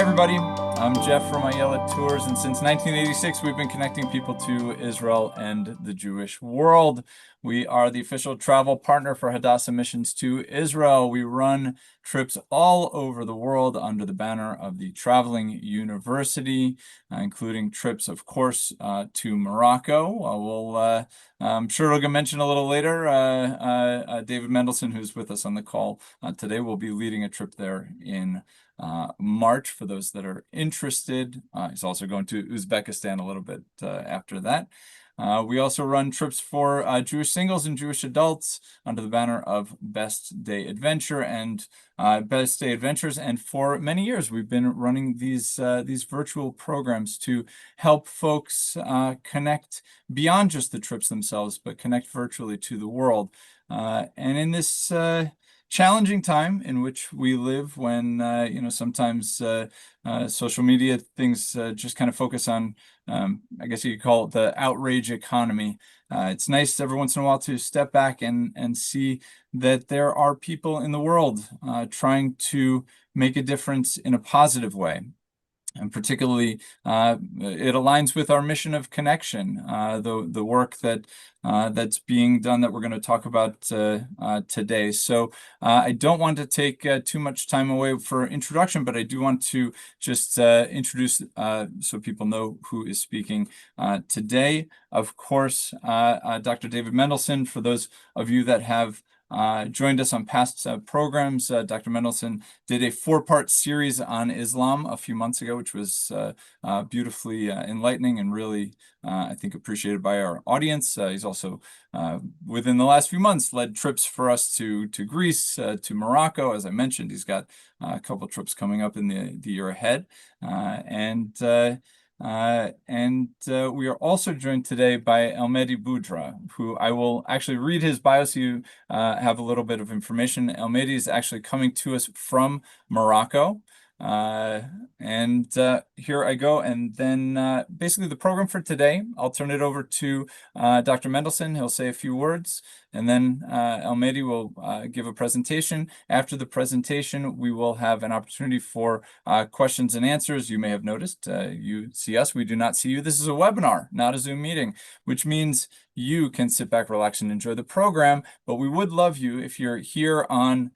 everybody. I'm Jeff from Ayelet Tours, and since 1986, we've been connecting people to Israel and the Jewish world. We are the official travel partner for Hadassah Missions to Israel. We run trips all over the world under the banner of the Traveling University, including trips, of course, to Morocco. I'm sure we'll get mentioned a little later. David Mendelson, who's with us on the call today, will be leading a trip there in March for those that are interested. He's also going to Uzbekistan a little bit after that. We also run trips for Jewish singles and Jewish adults under the banner of Best Day Adventure and Best Day Adventures. And for many years, we've been running these virtual programs to help folks connect beyond just the trips themselves, but connect virtually to the world. And in this challenging time in which we live, when sometimes social media things just kind of focus on, I guess you could call it the outrage economy. It's nice every once in a while to step back and see that there are people in the world trying to make a difference in a positive way. And particularly, it aligns with our mission of connection, the work that's being done that we're going to talk about today. So I don't want to take too much time away for introduction, but I do want to just introduce so people know who is speaking today. Of course, Dr. David Mendelson. For those of you that have joined us on past programs, Dr. Mendelson did a 4-part series on Islam a few months ago, which was beautifully enlightening and really, I think, appreciated by our audience. He's also, within the last few months, led trips for us to Greece, to Morocco. As I mentioned, he's got a couple of trips coming up in the year ahead. We are also joined today by Mehdi Boudra, who I will actually read his bio so you have a little bit of information. Mehdi is actually coming to us from Morocco. Here I go. And then basically the program for today, I'll turn it over to Dr. Mendelson. He'll say a few words, and then Mehdi will give a presentation. After the presentation, we will have an opportunity for questions and answers. You may have noticed, you see us, we do not see you. This is a webinar, not a Zoom meeting, which means you can sit back, relax, and enjoy the program. But we would love you if you're here on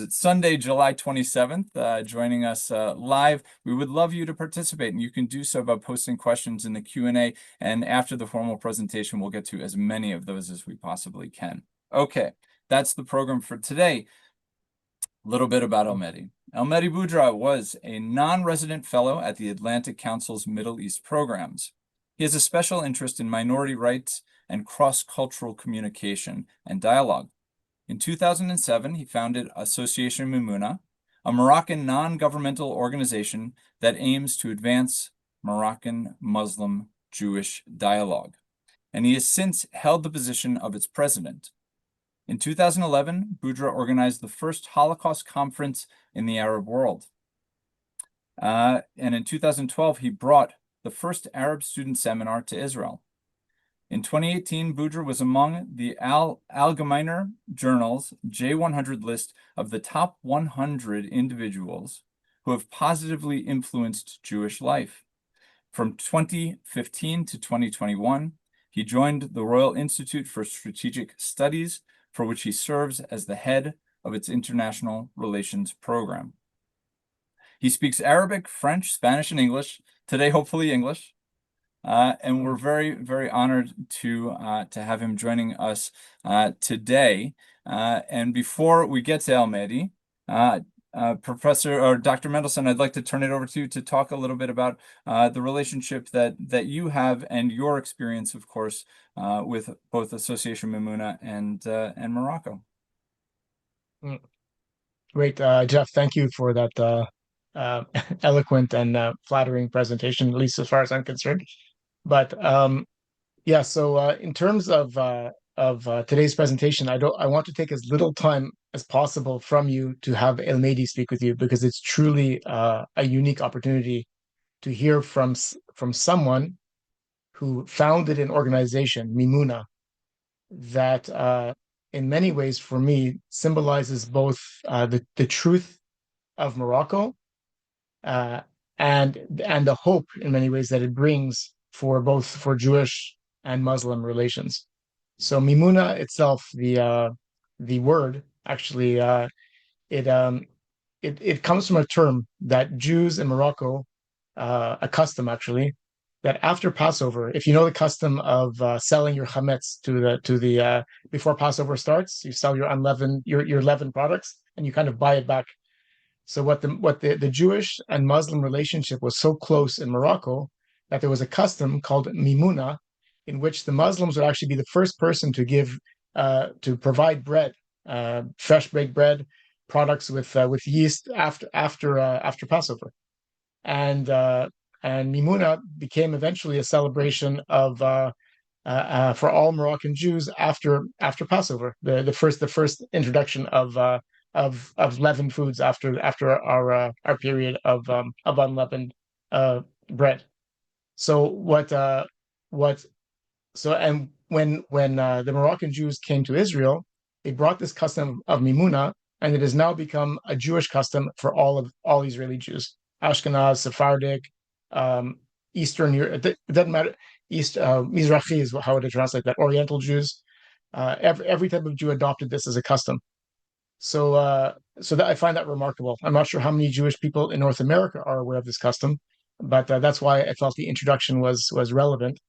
Sunday, July 27th, joining us live. We would love you to participate, and you can do so by posting questions in the Q&A. And after the formal presentation, we'll get to as many of those as we possibly can. Okay, that's the program for today. A little bit about Mehdi. Mehdi Boudra was a non-resident fellow at the Atlantic Council's Middle East programs. He has a special interest in minority rights and cross-cultural communication and dialogue. In 2007, he founded Association Mimouna, a Moroccan non-governmental organization that aims to advance Moroccan Muslim-Jewish dialogue, and he has since held the position of its president. In 2011, Boudra organized the first Holocaust conference in the Arab world. And in 2012, he brought the first Arab student seminar to Israel. In 2018, Boudra was among the Allgemeiner Journal's J100 list of the top 100 individuals who have positively influenced Jewish life. From 2015 to 2021, he joined the Royal Institute for Strategic Studies, for which he serves as the head of its International Relations Program. He speaks Arabic, French, Spanish, and English, today hopefully English. And we're very, very honored to have him joining us today. And before we get to Mehdi, Professor or Dr. Mendelson, I'd like to turn it over to you to talk a little bit about the relationship that you have and your experience, of course, with both Association Mimouna and Morocco. Great, Jeff. Thank you for that eloquent and flattering presentation, at least as far as I'm concerned. But yeah, so in terms of today's presentation, I want to take as little time as possible from you to have Mehdi speak with you, because it's truly a unique opportunity to hear from someone who founded an organization, Mimouna, that in many ways for me symbolizes both the truth of Morocco and the hope in many ways that it brings for both for Jewish and Muslim relations. So Mimuna itself, the word actually it it comes from a term that Jews in Morocco, a custom actually, that after Passover, if you know the custom of selling your chametz to the before Passover starts, you sell your unleavened your leavened products and you kind of buy it back. So what the Jewish and Muslim relationship was so close in Morocco that there was a custom called Mimuna, in which the Muslims would actually be the first person to give to provide bread, fresh baked bread, products with yeast after Passover, and uh, and Mimuna became eventually a celebration of for all Moroccan Jews after Passover, the first introduction of leavened foods after our period of unleavened uh, bread. So what so and when the Moroccan Jews came to Israel, they brought this custom of Mimuna, and it has now become a Jewish custom for all Israeli Jews, Ashkenaz, Sephardic, um, Eastern Europe. It doesn't matter. Mizrahi is how to translate that. Oriental Jews. Every type of Jew adopted this as a custom. So that I find that remarkable. I'm not sure how many Jewish people in North America are aware of this custom, but that's why I felt the introduction was relevant.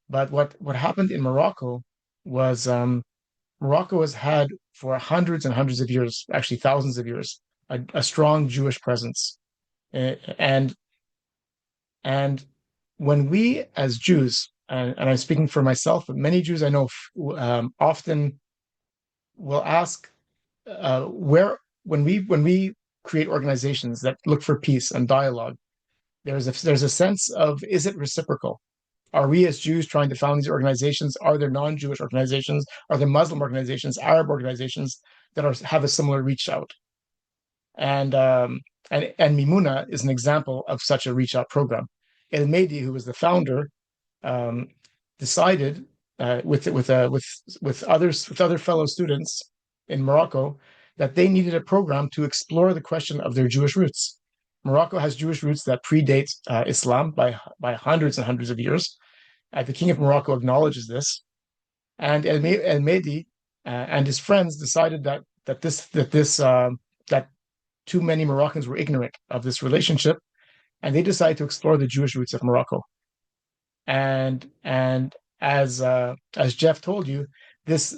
But what happened in Morocco was Morocco has had for hundreds and hundreds of years, actually thousands of years, a strong Jewish presence. And and when we as Jews, and I'm speaking for myself, but many Jews I know often will ask where when we create organizations that look for peace and dialogue, there's a sense of, is it reciprocal? Are we as Jews trying to found these organizations? Are there non-Jewish organizations? Are there Muslim organizations, Arab organizations that have a similar reach out? And and Mimuna is an example of such a reach out program. El Mehdi, who was the founder, um, decided with other fellow students in Morocco that they needed a program to explore the question of their Jewish roots. Morocco has Jewish roots that predate Islam by hundreds and hundreds of years. The King of Morocco acknowledges this, and El Mehdi and his friends decided that too many Moroccans were ignorant of this relationship, and they decided to explore the Jewish roots of Morocco. And as Jeff told you, this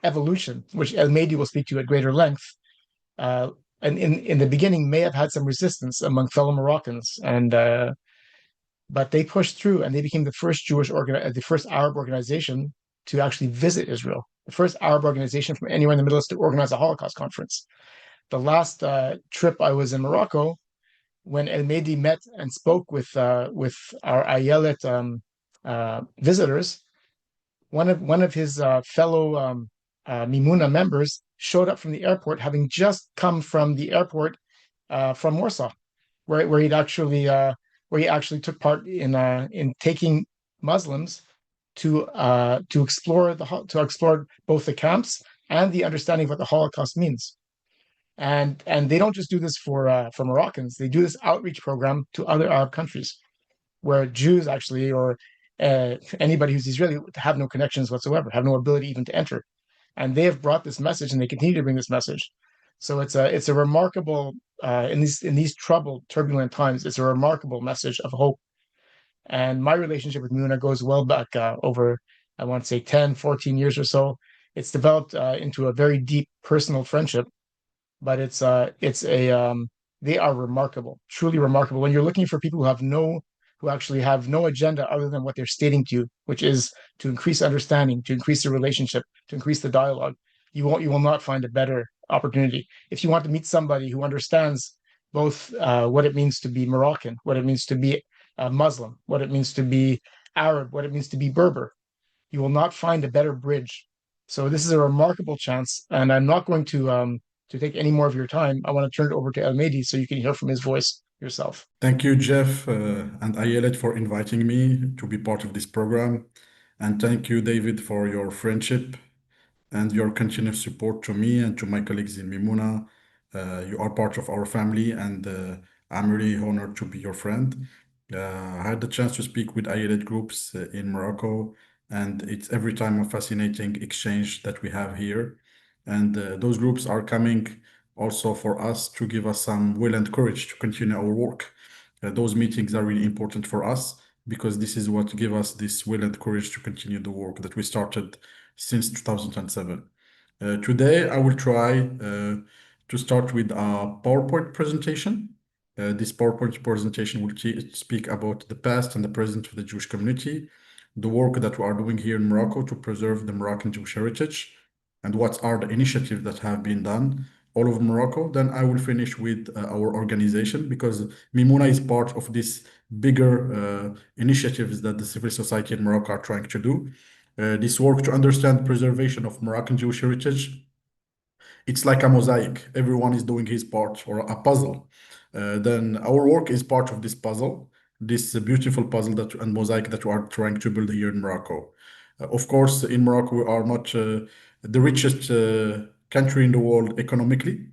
evolution, which El Mehdi will speak to at greater length, and in the beginning may have had some resistance among fellow Moroccans, and but they pushed through and they became the first Arab organization to actually visit Israel, the first Arab organization from anywhere in the Middle East to organize a Holocaust conference. The last trip I was in Morocco, when El Mehdi met and spoke with our Ayelet visitors, one of his fellow Mimuna members showed up from the airport, having just come from the airport from Warsaw, where he actually took part in taking Muslims to explore both the camps and the understanding of what the Holocaust means. And they don't just do this for Moroccans. They do this outreach program to other Arab countries where Jews actually, or anybody who's Israeli, have no connections whatsoever, have no ability even to enter. And they have brought this message, and they continue to bring this message. So it's a remarkable in these troubled, turbulent times. It's a remarkable message of hope. And my relationship with Muna goes well back over, I want to say, 10, 14 years or so. It's developed into a very deep personal friendship, but it's a they are remarkable, truly remarkable. When you're looking for people who actually have no agenda other than what they're stating to you, which is to increase understanding, to increase the relationship, to increase the dialogue, you will not find a better opportunity. If you want to meet somebody who understands both what it means to be Moroccan, what it means to be Muslim, what it means to be Arab, what it means to be Berber, you will not find a better bridge. So this is a remarkable chance, and I'm not going to take any more of your time. I want to turn it over to El Mehdi so you can hear from his voice yourself. Thank you, Jeff, and Ayelet for inviting me to be part of this program. And thank you, David, for your friendship and your continuous support to me and to my colleagues in Mimuna You are part of our family, and I'm really honored to be your friend. I had the chance to speak with Ayelet groups in Morocco, and it's every time a fascinating exchange that we have here. And those groups are coming also for us to give us some will and courage to continue our work. Those meetings are really important for us because this is what give us this will and courage to continue the work that we started since 2007. Today, I will try to start with a PowerPoint presentation. This PowerPoint presentation will speak about the past and the present of the Jewish community, the work that we are doing here in Morocco to preserve the Moroccan Jewish heritage, and what are the initiatives that have been done all over Morocco. Then I will finish with our organization because Mimouna is part of this bigger initiatives that the civil society in Morocco are trying to do. This work to understand preservation of Moroccan Jewish heritage, it's like a mosaic. Everyone is doing his part or a puzzle. Then our work is part of this puzzle, this beautiful puzzle that and mosaic that we are trying to build here in Morocco. Of course, in Morocco, we are not the richest country in the world economically,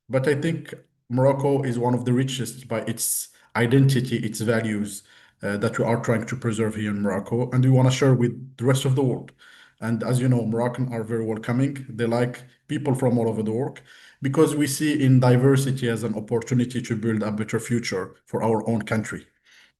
but I think Morocco is one of the richest by its identity, its values that we are trying to preserve here in Morocco, and we want to share with the rest of the world. And as you know, Moroccans are very welcoming. They like people from all over the world because we see in diversity as an opportunity to build a better future for our own country.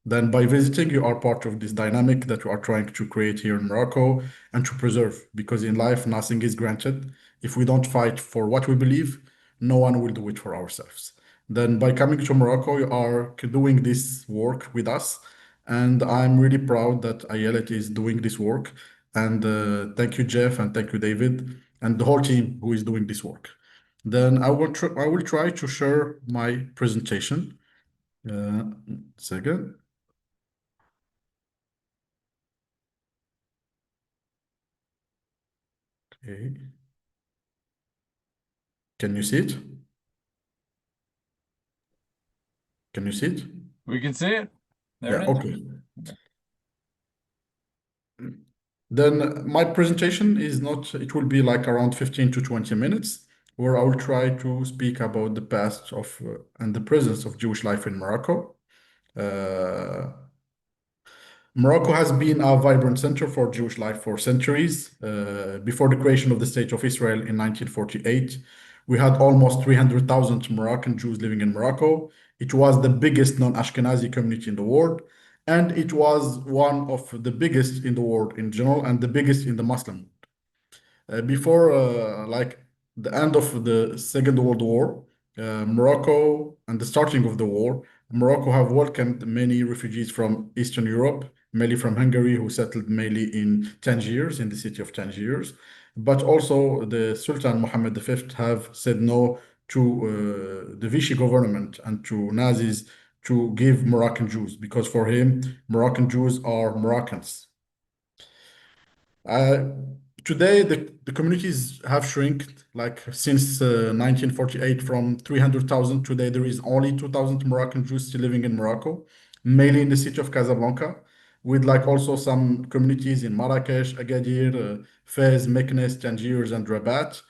Then by visiting, you are part of this dynamic that we are trying to create here in Morocco and to preserve, because in life, nothing is granted. If we don't fight for what we believe, no one will do it for ourselves. Then by coming to Morocco, you are doing this work with us. And I'm really proud that Ayelet is doing this work. And thank you, Jeff, and thank you, David, and the whole team who is doing this work. Then I will try to share my presentation. Second. Okay. Can you see it? Can you see it? We can see it. There Yeah, it is. okay. Then my presentation is not, it will be like around 15 to 20 minutes, where I will try to speak about the past of and the presence of Jewish life in Morocco. Uh, Morocco has been a vibrant center for Jewish life for centuries. Before the creation of the State of Israel in 1948, we had almost 300,000 Moroccan Jews living in Morocco. It was the biggest non-Ashkenazi community in the world, and it was one of the biggest in the world in general and the biggest in the Muslim. Before like the end of the Second World War, Morocco and the starting of the war, Morocco have welcomed many refugees from Eastern Europe, mainly from Hungary, who settled mainly in Tangiers, in the city of Tangiers. But also the Sultan Mohammed V have said no to the Vichy government and to Nazis to give Moroccan Jews, because for him, Moroccan Jews are Moroccans. Uh, Today, the communities have shrunk like since 1948 from 300,000. Today, there is only 2,000 Moroccan Jews still living in Morocco, mainly in the city of Casablanca, with like also some communities in Marrakesh, Agadir, Fez, Meknes, Tangiers, and Rabat.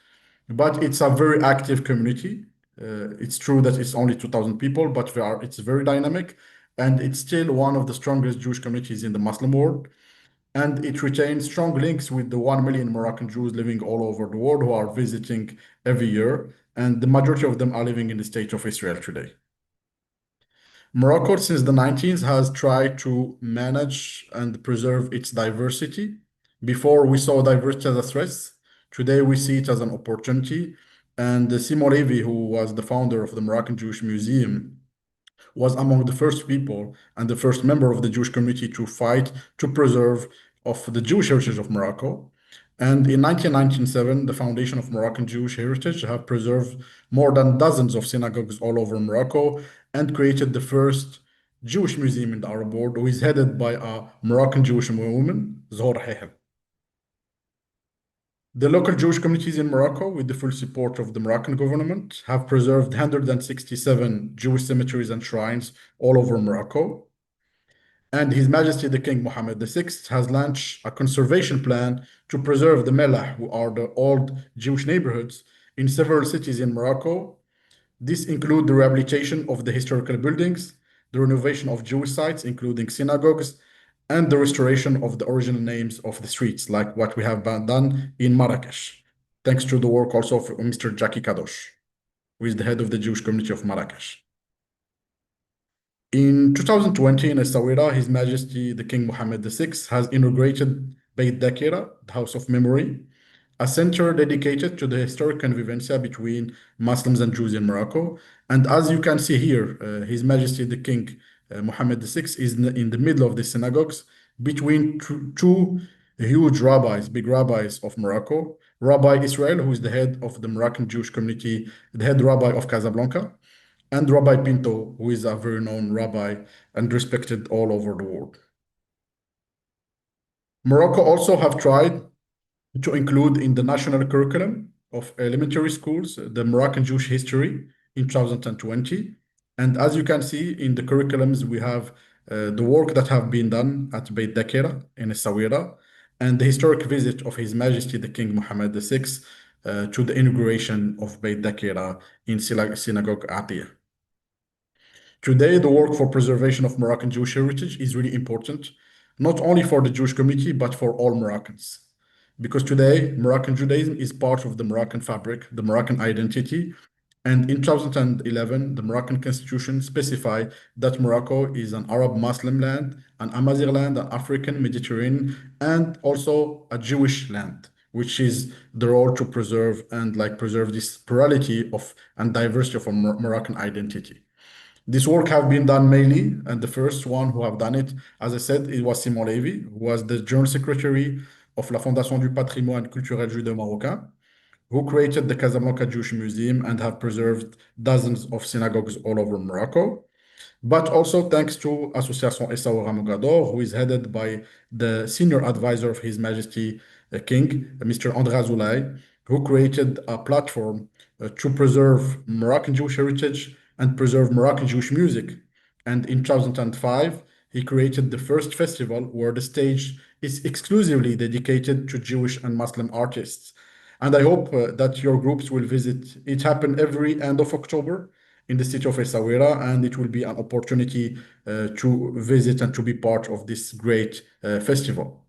But it's a very active community. It's true that it's only 2,000 people, but it's very dynamic, and it's still one of the strongest Jewish communities in the Muslim world, and it retains strong links with the 1 million Moroccan Jews living all over the world who are visiting every year, and the majority of them are living in the state of Israel today. Morocco, since the 19th, has tried to manage and preserve its diversity. Before, we saw diversity as a threat. Today, we see it as an opportunity. And Simo Levi, who was the founder of the Moroccan Jewish Museum, was among the first people and the first member of the Jewish community to fight to preserve of the Jewish heritage of Morocco. And in 1997, the Foundation of Moroccan Jewish Heritage have preserved more than dozens of synagogues all over Morocco and created the first Jewish museum in the Arab world, who is headed by a Moroccan Jewish woman, Zohar Hehem. The local Jewish communities in Morocco, with the full support of the Moroccan government, have preserved 167 Jewish cemeteries and shrines all over Morocco. And His Majesty the King Mohammed VI has launched a conservation plan to preserve the Melah, who are the old Jewish neighborhoods in several cities in Morocco. This includes the rehabilitation of the historical buildings, the renovation of Jewish sites, including synagogues, and the restoration of the original names of the streets, like what we have done in Marrakesh, thanks to the work also of Mr. Jackie Kadosh, who is the head of the Jewish community of Marrakesh. In 2020, in Essaouira, His Majesty the King Mohammed VI has inaugurated Beit Dakira, the House of Memory, a center dedicated to the historic convivencia between Muslims and Jews in Morocco. And as you can see here, His Majesty the King Mohammed VI is in the middle of the synagogues between two huge rabbis, big rabbis of Morocco, Rabbi Israel, who is the head of the Moroccan Jewish community, the head rabbi of Casablanca, and Rabbi Pinto, who is a very known rabbi and respected all over the world. Morocco also have tried to include in the national curriculum of elementary schools the Moroccan Jewish history in 2020. And as you can see in the curriculums, we have the work that have been done at Beit Dakira in Essaouira and the historic visit of His Majesty the King Mohammed VI to the inauguration of Beit Dakira in Synagogue Atiyah. Today, the work for preservation of Moroccan Jewish heritage is really important, not only for the Jewish community, but for all Moroccans. Because today, Moroccan Judaism is part of the Moroccan fabric, the Moroccan identity. And in 2011, the Moroccan constitution specified that Morocco is an Arab Muslim land, an Amazigh land, an African Mediterranean, and also a Jewish land, which is the role to preserve and preserve this plurality of and diversity of a Moroccan identity. This work have been done mainly, and the first one who have done it, as I said, it was Simon Levy, who was the General Secretary of la Fondation du Patrimoine Culturel Judéo-Marocain, who created the Casablanca Jewish Museum and have preserved dozens of synagogues all over Morocco. But also thanks to Association Essaouira Mogador, who is headed by the senior advisor of His Majesty King, Mr. André Azoulay, who created a platform to preserve Moroccan Jewish heritage and preserve Moroccan Jewish music. And in 2005, he created the first festival where the stage is exclusively dedicated to Jewish and Muslim artists. And I hope that your groups will visit. It happened every end of October in the city of Essaouira, and it will be an opportunity to visit and to be part of this great festival.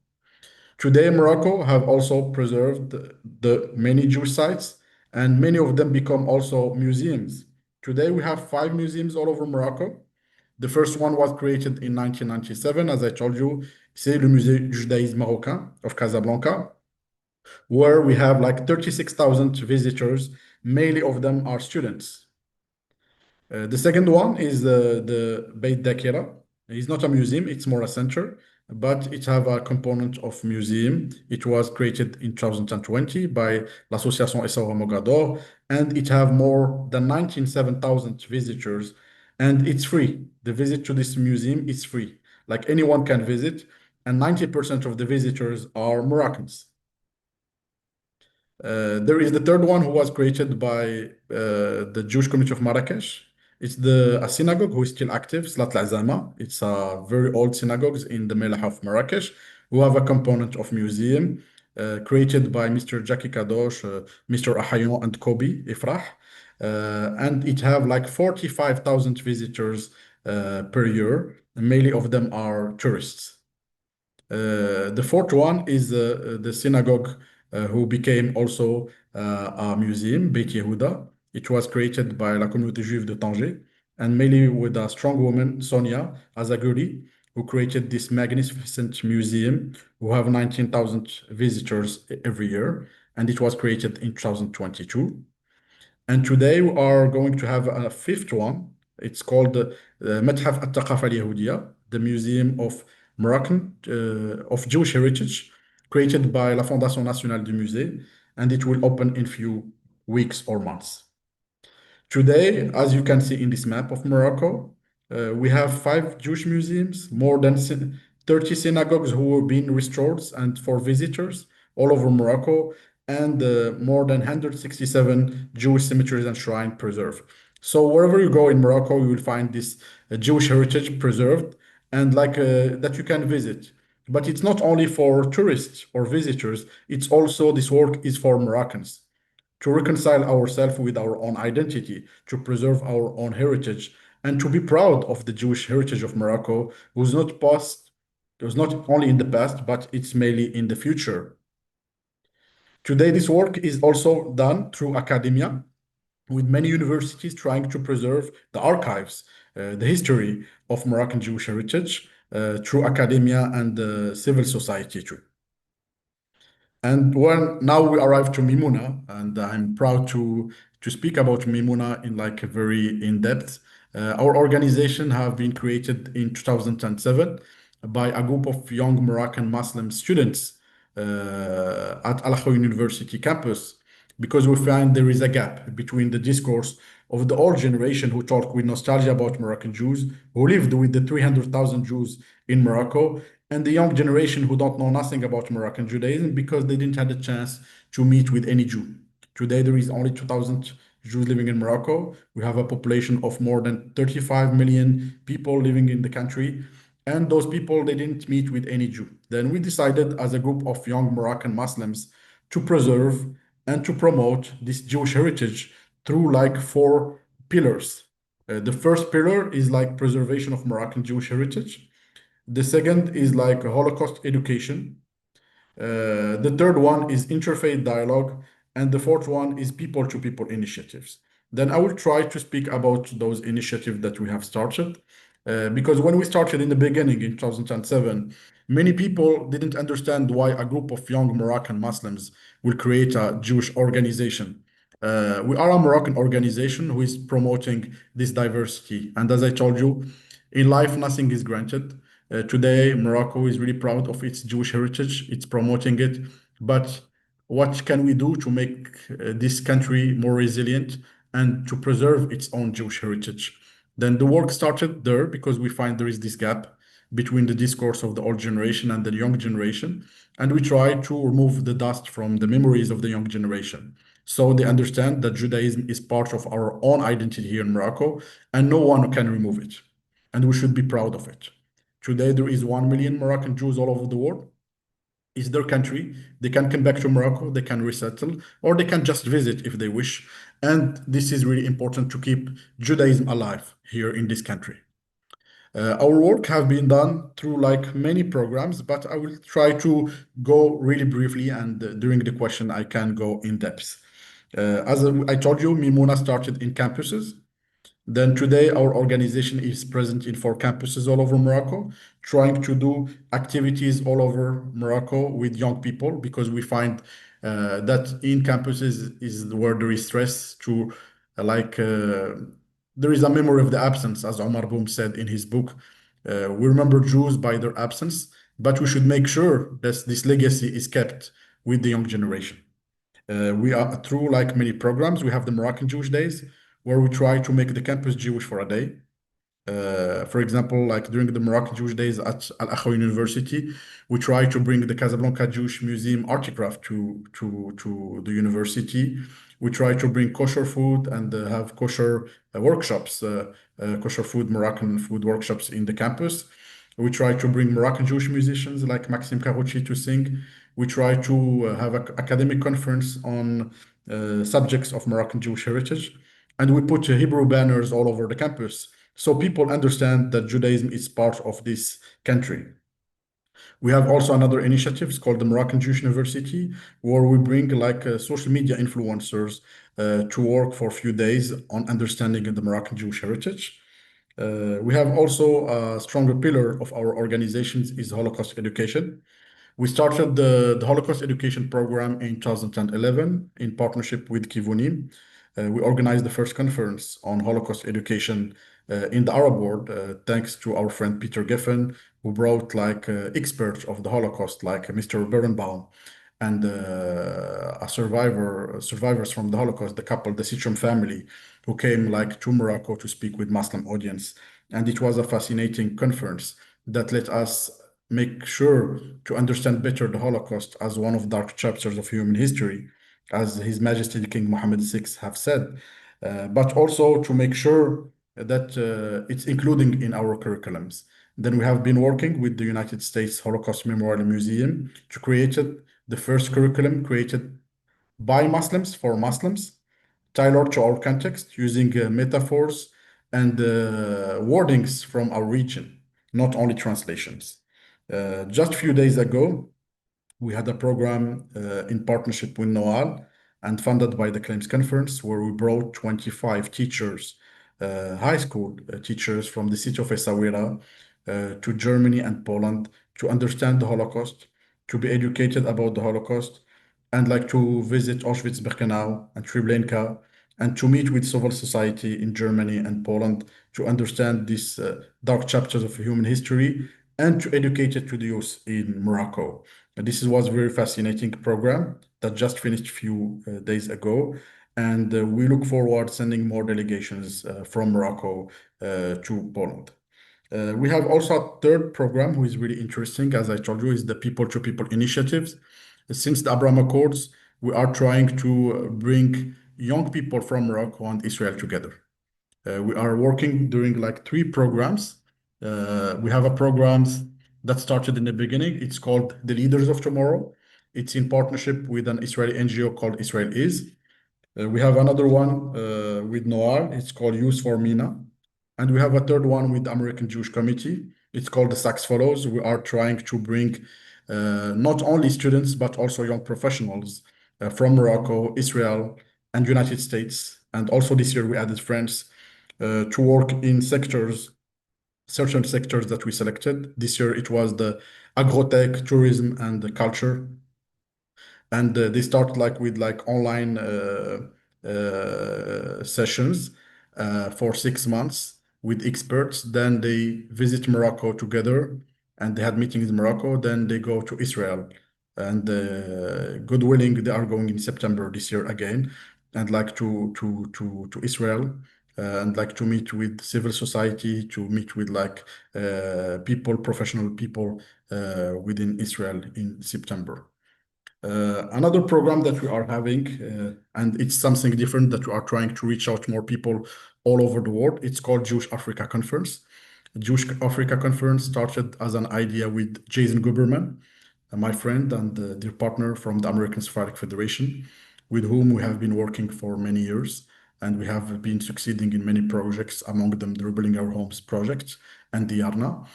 Today, Morocco have also preserved the many Jewish sites, and many of them become also museums. Today, we have 5 museums all over Morocco. The first one was created in 1997, as I told you, c'est le Musée du Judaïsme Marocain of Casablanca, where we have 36,000 visitors, many of them are students. The second one is the Beit Dakira. It's not a museum, it's more a center, but it have a component of museum. It was created in 2020 by l'Association Essaouira Mogador, and it have more than 97,000 visitors, and it's free. The visit to this museum is free. Anyone can visit, and 90% of the visitors are Moroccans. There is the third one who was created by the Jewish community of Marrakesh. It's a synagogue who is still active, Salat al-Azama. It's a very old synagogue in the Melah of Marrakesh, who have a component of museum created by Mr. Jackie Kadosh, Mr. Ahayon, and Kobi Ifrah. And it have 45,000 visitors per year. Many of them are tourists. The fourth one is the synagogue who became also a museum, Beit Yehuda. It was created by la communauté juive de Tanger, and mainly with a strong woman, Sonia Azaguri, who created this magnificent museum, who have 19,000 visitors every year, and it was created in 2022. And today we are going to have a fifth one. It's called متحف الثقافة اليهودية, the Museum of Moroccan of Jewish Heritage, created by la Fondation Nationale du Musée, and it will open in few weeks or months. Today, as you can see in this map of Morocco, we have 5 Jewish museums, more than 30 synagogues who are being restored and for visitors all over Morocco, and more than 167 Jewish cemeteries and shrines preserved. So wherever you go in Morocco, you will find this Jewish heritage preserved and that you can visit. But it's not only for tourists or visitors, it's also this work is for Moroccans. to reconcile ourselves with our own identity, to preserve our own heritage, and to be proud of the Jewish heritage of Morocco, who's not only in the past, but it's mainly in the future. Today, this work is also done through academia, with many universities trying to preserve the archives, the history of Moroccan Jewish heritage through academia and civil society too. And when now we arrive to Mimouna, and I'm proud to speak about Mimouna in like a very in-depth. Our organization have been created in 2007 by a group of young Moroccan Muslim students at Al Akhoun University campus, because we find there is a gap between the discourse of the old generation who talk with nostalgia about Moroccan Jews, who lived with the 300,000 Jews in Morocco, and the young generation who don't know nothing about Moroccan Judaism because they didn't have the chance to meet with any Jew. Today, there is only 2,000 Jews living in Morocco. We have a population of more than 35 million people living in the country. And those people, they didn't meet with any Jew. Then we decided as a group of young Moroccan Muslims to preserve and to promote this Jewish heritage through like 4 pillars. The first pillar is like preservation of Moroccan Jewish heritage. The second is like Holocaust education. The third one is interfaith dialogue. And the fourth one is people-to-people initiatives. Then I will try to speak about those initiatives that we have started. Because when we started in the beginning in 2007, many people didn't understand why a group of young Moroccan Muslims will create a Jewish organization. We are a Moroccan organization who is promoting this diversity. And as I told you, in life, nothing is granted. Today, Morocco is really proud of its Jewish heritage. It's promoting it. But what can we do to make this country more resilient and to preserve its own Jewish heritage? Then the work started there because we find there is this gap between the discourse of the old generation and the young generation. And we try to remove the dust from the memories of the young generation. So they understand that Judaism is part of our own identity here in Morocco, and no one can remove it. And we should be proud of it. Today, there is 1 million Moroccan Jews all over the world. It's their country. They can come back to Morocco, they can resettle, or they can just visit if they wish. And this is really important to keep Judaism alive here in this country. Our work have been done through like many programs, but I will try to go really briefly, and during the question I can go in depth. As I told you, Mimouna started in campuses. Then today, our organization is present in 4 campuses all over Morocco, trying to do activities all over Morocco with young people, because we find that in campuses is where there is stress to there is a memory of the absence, as Omar Boum said in his book. We remember Jews by their absence, but we should make sure that this legacy is kept with the young generation. We are through like many programs. We have the Moroccan Jewish Days, where we try to make the campus Jewish for a day. For example, like during the Moroccan Jewish Days at Al Akhoun University, we try to bring the Casablanca Jewish Museum articraft to the university. We try to bring kosher food and have kosher workshops, kosher food, Moroccan food workshops in the campus. We try to bring Moroccan Jewish musicians like Maxime Karouchi to sing. We try to have an academic conference on subjects of Moroccan Jewish heritage. And we put Hebrew banners all over the campus so people understand that Judaism is part of this country. We have also another initiative, it's called the Moroccan Jewish University, where we bring like social media influencers to work for a few days on understanding the Moroccan Jewish heritage. We have also a stronger pillar of our organizations is Holocaust education. We started the Holocaust education program in 2011 in partnership with Kivunim. We organized the first conference on Holocaust education in the Arab world, thanks to our friend Peter Geffen, who brought like experts of the Holocaust, like Mr. Berenbaum, and survivors from the Holocaust, the couple, the Sitchem family, who came like to Morocco to speak with Muslim audience. And it was a fascinating conference that let us make sure to understand better the Holocaust as one of the dark chapters of human history, as His Majesty the King Mohammed VI have said, but also to make sure that it's including in our curriculums. Then we have been working with the United States Holocaust Memorial Museum to create the first curriculum created by Muslims for Muslims, tailored to our context, using metaphors and wordings from our region, not only translations. Just a few days ago, we had a program in partnership with Noal and funded by the Claims Conference, where we brought 25 teachers, high school teachers from the city of Essaouira to Germany and Poland to understand the Holocaust, to be educated about the Holocaust, and like to visit Auschwitz-Birkenau and Treblinka, and to meet with civil society in Germany and Poland to understand these dark chapters of human history and to educate it to the youth in Morocco. And this was a very fascinating program that just finished a few days ago. And we look forward sending more delegations from Morocco to Poland. We have also a third program who is really interesting, as I told you, is the People to People initiatives. Since the Abraham Accords, we are trying to bring young people from Morocco and Israel together. We are working during like 3 programs. We have a programs that started in the beginning. It's called The Leaders of Tomorrow. It's in partnership with an Israeli NGO called Israel Is. We have another one with Noir. It's called Youth for Mina. And we have a third one with the American Jewish Committee. It's called the Sachs Fellows. We are trying to bring not only students, but also young professionals from Morocco, Israel, and United States. And also this year we added France to work in certain sectors that we selected. This year it was the agrotech, tourism, and the culture. And they start like with like online sessions for 6 months with experts. Then they visit Morocco together and they had meetings in Morocco. Then they go to Israel and good willing, they are going in September this year again and like to Israel and like to meet with civil society, to meet with like people, professional people within Israel in September. Another program that we are having, and it's something different that we are trying to reach out more people all over the world. It's called Jewish Africa Conference. Jewish Africa Conference started as an idea with Jason Guberman, my friend and dear partner from the American Sephardic Federation, with whom we have been working for many years. And we have been succeeding in many projects, among them the Rebuilding Our Homes project and the Yarna.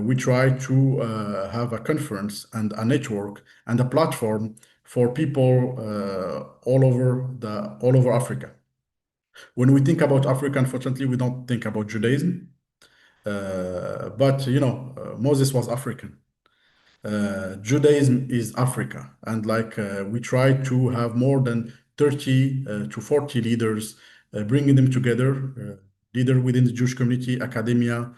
We try to have a conference and a network and a platform for people all over Africa. When we think about Africa, unfortunately, we don't think about Judaism. But Moses was African. Judaism is Africa, and like we try to have more than 30 to 40 leaders, bringing them together, leader within the Jewish community, academia,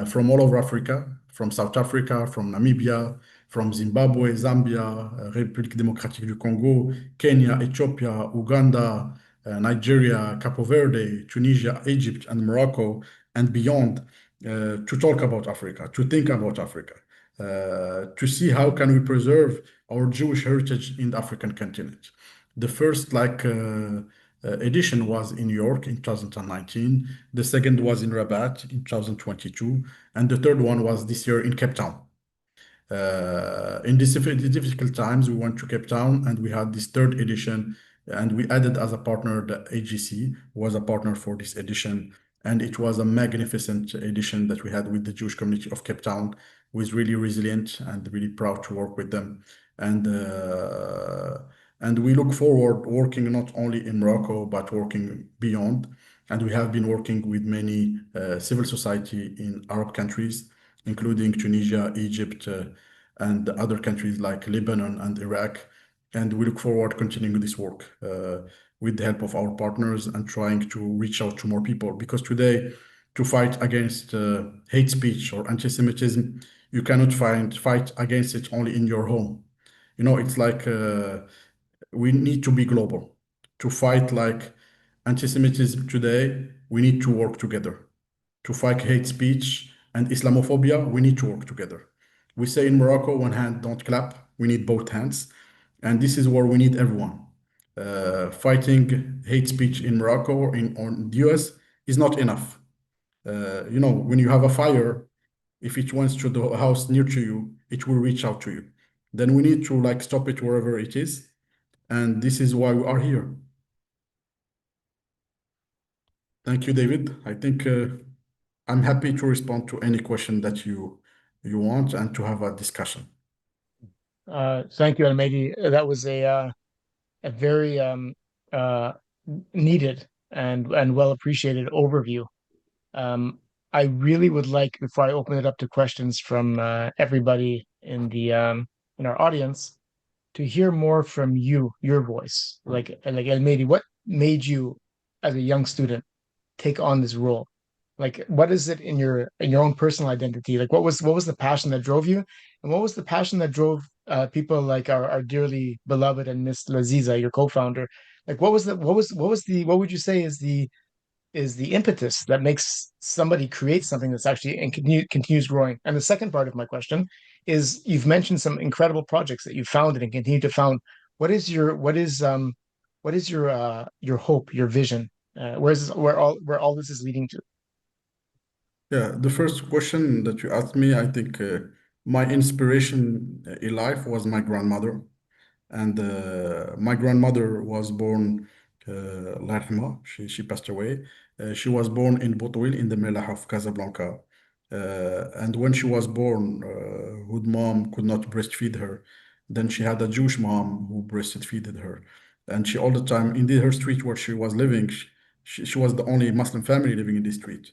from all over Africa, from South Africa, from Namibia, from Zimbabwe, Zambia, République démocratique du Congo, Kenya, Ethiopia, Uganda, Nigeria, Cape Verde, Tunisia, Egypt, and Morocco, and beyond, to talk about Africa, to think about Africa. To see how can we preserve our Jewish heritage in the African continent. The first edition was in New York in 2019. The second was in Rabat in 2022. And the third one was this year in Cape Town. In these difficult times, we went to Cape Town and we had this third edition and we added as a partner, the AGC was a partner for this edition. And it was a magnificent edition that we had with the Jewish community of Cape Town, who is really resilient and really proud to work with them. And we look forward working not only in Morocco, but working beyond. And we have been working with many civil society in Arab countries, including Tunisia, Egypt, and other countries like Lebanon and Iraq. And we look forward to continuing this work with the help of our partners and trying to reach out to more people. Because today, to fight against hate speech or anti-Semitism, you cannot fight against it only in your home. It's like we need to be global. To fight like anti-Semitism today, we need to work together. To fight hate speech and Islamophobia, we need to work together. We say in Morocco, one hand don't clap, we need both hands. And this is where we need everyone. Fighting hate speech in Morocco or in the US is not enough. When you have a fire, if it went to the house near to you, it will reach out to you. Then we need to like stop it wherever it is and this is why we are here. Thank you, David. I think I'm happy to respond to any question that you want and to have a discussion. Thank you, Mehdi. That was a very uh, needed and well appreciated overview. I really would like, before I open it up to questions from everybody in our audience, to hear more from you, your voice. Like El Mehdi, what made you, as a young student, take on this role? Like, what is it in your own personal identity? Like, what was the passion that drove you, and what was the passion that drove people like our dearly beloved and Miss Laziza, your co-founder? Like, what would you say is the impetus that makes somebody create something that's actually and continues growing? And the second part of my question is, you've mentioned some incredible projects that you founded and continue to found. What is your hope, your vision? Where all this is leading to? Yeah, the first question that you asked me, I think my inspiration in life was my grandmother. And my grandmother was born, Allah yarhamha, she passed away. She was born in Boutouil in the Melah of Casablanca. And when she was born, her mom could not breastfeed her. Then she had a Jewish mom who breastfeeded her. And she all the time, in her street where she was living, she was the only Muslim family living in this street.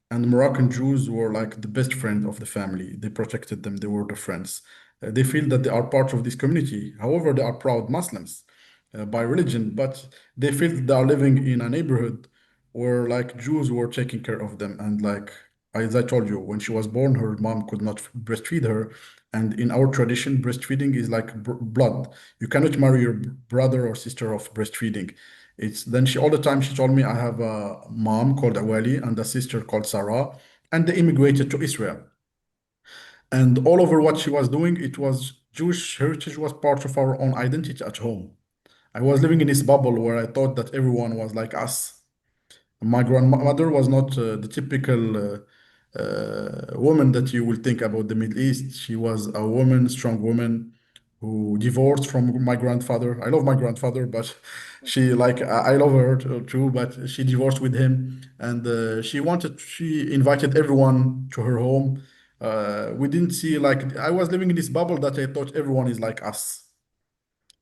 And Moroccan Jews were like the best friend of the family. They protected them, they were the friends. They feel that they are part of this community. However, they are proud Muslims by religion, but they feel that they are living in a neighborhood where like Jews were taking care of them. And like as I told you, when she was born, her mom could not breastfeed her. And in our tradition, breastfeeding is like blood. You cannot marry your brother or sister of breastfeeding. It's then she all the time she told me I have a mom called Awali and a sister called Sarah, and they immigrated to Israel. And all over what she was doing, it was Jewish heritage was part of our own identity at home. I was living in this bubble where I thought that everyone was like us. My grandmother was not the typical woman that you will think about the Middle East. She was a woman, strong woman, who divorced from my grandfather. I love my grandfather, but she like I love her too, but she divorced with him, and she invited everyone to her home. We didn't see like I was living in this bubble that I thought everyone is like us.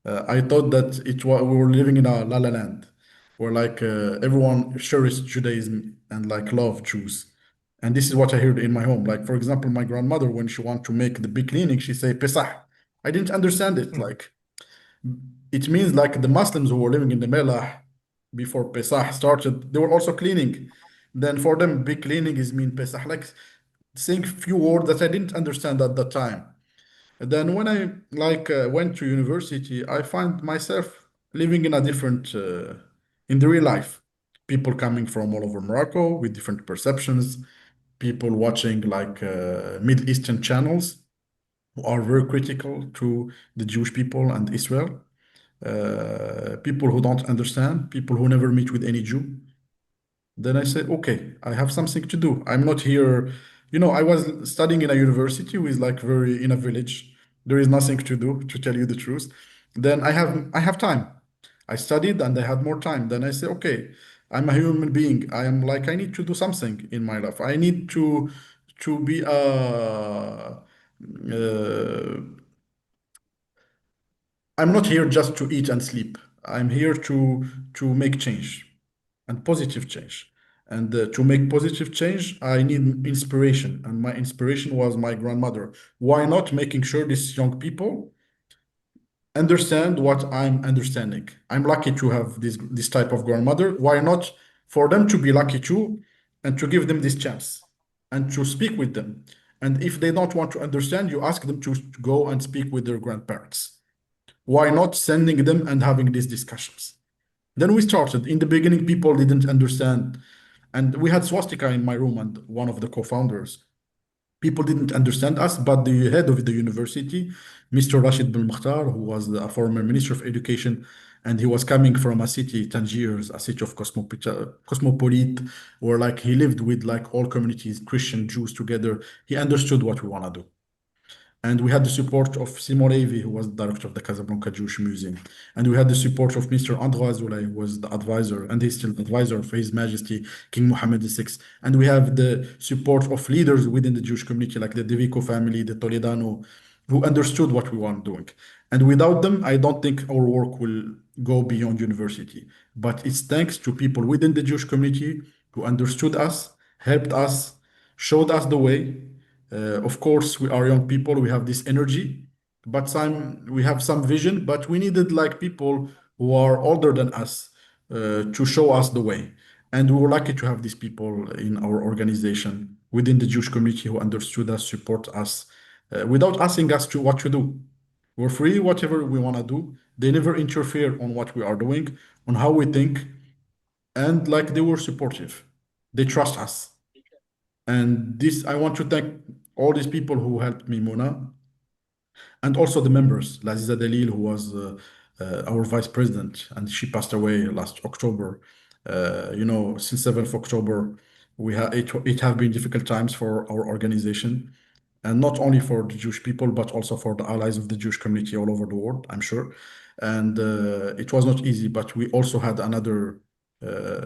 I thought that we were living in a la la land where like everyone cherished Judaism and like love Jews. And this is what I heard in my home. Like, for example, my grandmother, when she want to make the big cleaning, she say Pesach. I didn't understand it. Like, it means like the Muslims who were living in the Melah before Pesach started, they were also cleaning. Then for them, big cleaning is mean Pesach. Like saying few words that I didn't understand at that time. And then when I like went to university, I find myself living in a different in the real life. People coming from all over Morocco with different perceptions, people watching like Middle Eastern channels who are very critical to the Jewish people and Israel. People who don't understand, people who never meet with any Jew. Then I said, okay, I have something to do. I'm not here. You know, I was studying in a university with like very in a village. There is nothing to do, to tell you the truth. Then I have time. I studied and I had more time. Then I said, okay, I'm a human being. I am like I need to do something in my life. I need to be I'm not here just to eat and sleep. I'm here to make change and positive change. And to make positive change, I need inspiration. And my inspiration was my grandmother. Why not making sure these young people understand what I'm understanding? I'm lucky to have this type of grandmother. Why not for them to be lucky too and to give them this chance and to speak with them? And if they don't want to understand, you ask them to go and speak with their grandparents. Why not sending them and having these discussions? Then we started. In the beginning, people didn't understand. And we had swastika in my room and one of the co-founders. People didn't understand us, but the head of the university, Mr. Rashid bin Mukhtar, who was a former Minister of Education, and he was coming from a city, Tangiers, a city of cosmopolite, where like he lived with like all communities, Christian, Jews together. He understood what we want to do. And we had the support of Simon Levy, who was the director of the Casablanca Jewish Museum. And we had the support of Mr. André Azoulay, who was the advisor, and he's still advisor of His Majesty King Mohammed VI. And we have the support of leaders within the Jewish community, like the De Vico family, the Toledano, who understood what we want doing. And without them, I don't think our work will go beyond university. But it's thanks to people within the Jewish community who understood us, helped us, showed us the way. Of course, we are young people, we have this energy, but we have some vision, but we needed like people who are older than us to show us the way. And we were lucky to have these people in our organization within the Jewish community who understood us, support us, without asking us to what to do. We're free, whatever we want to do. They never interfere on what we are doing, on how we think, and like they were supportive. They trust us. And this, I want to thank all these people who helped me, Mona, and also the members, Laziza Dalil, who was our vice president, and she passed away last October. Since 7th October, it have been difficult times for our organization, and not only for the Jewish people, but also for the allies of the Jewish community all over the world, I'm sure. And it was not easy, but we also had another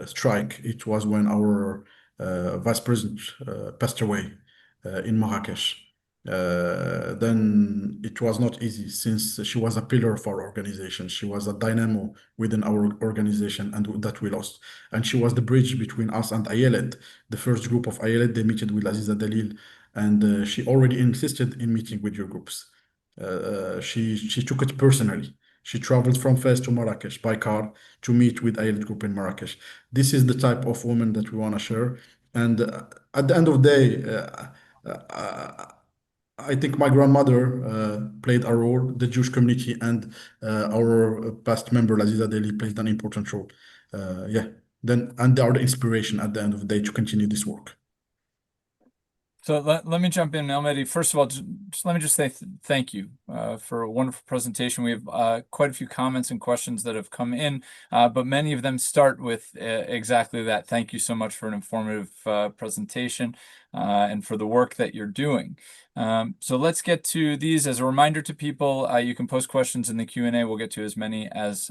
strike. It was when our vice president passed away in Marrakesh. Then it was not easy since she was a pillar of our organization. She was a dynamo within our organization, and that we lost. And she was the bridge between us and Ayelet. The first group of Ayelet, they met with Aziza Dalil, and she already insisted in meeting with your groups. She took it personally. She traveled from Fez to Marrakesh by car to meet with Ayelet group in Marrakesh. This is the type of woman that we want to share. And at the end of the day, I think my grandmother played a role, the Jewish community, and our past member, Laziza Deli, played an important role. And they are the inspiration at the end of the day to continue this work. So let me jump in now, Mehdi. First of all, just let me just say thank you for a wonderful presentation. We have quite a few comments and questions that have come in, but many of them start with exactly that. Thank you so much for an informative presentation and for the work that you're doing. So let's get to these. As a reminder to people, you can post questions in the Q&A. We'll get to as many as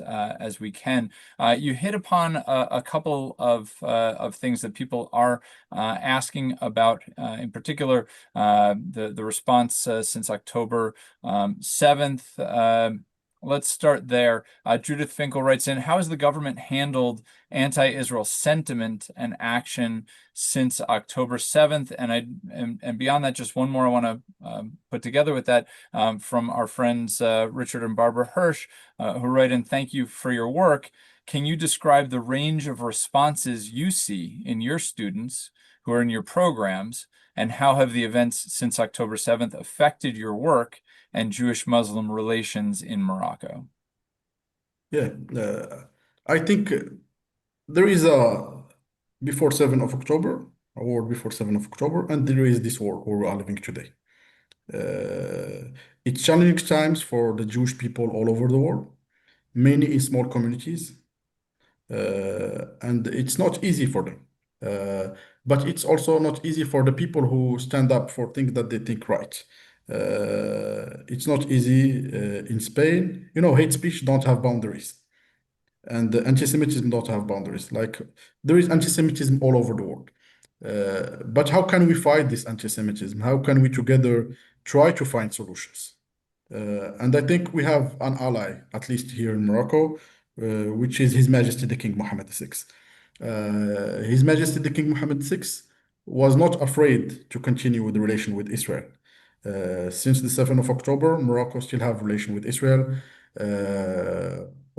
we can. You hit upon a couple of things that people are asking about, in particular, the response since October 7th. Let's start there. Judith Finkel writes in, how has the government handled anti-Israel sentiment and action since October 7th? And beyond that, just one more I want to put together with that from our friends Richard and Barbara Hirsch, who write in, thank you for your work. Can you describe the range of responses you see in your students who are in your programs, and how have the events since October 7th affected your work and Jewish-Muslim relations in Morocco? Yeah, I think there is a before 7th of October, a war before 7th of October, and there is this war where we are living today. It's challenging times for the Jewish people all over the world, many in small communities, and it's not easy for them. But it's also not easy for the people who stand up for things that they think right. It's not easy in Spain. Hate speech don't have boundaries, and anti-Semitism don't have boundaries. Like, there is anti-Semitism all over the world. But how can we fight this anti-Semitism? How can we together try to find solutions? And I think we have an ally, at least here in Morocco, which is His Majesty the King Mohammed VI. His Majesty the King Mohammed VI was not afraid to continue with the relation with Israel. Since the 7th of October, Morocco still have relation with Israel.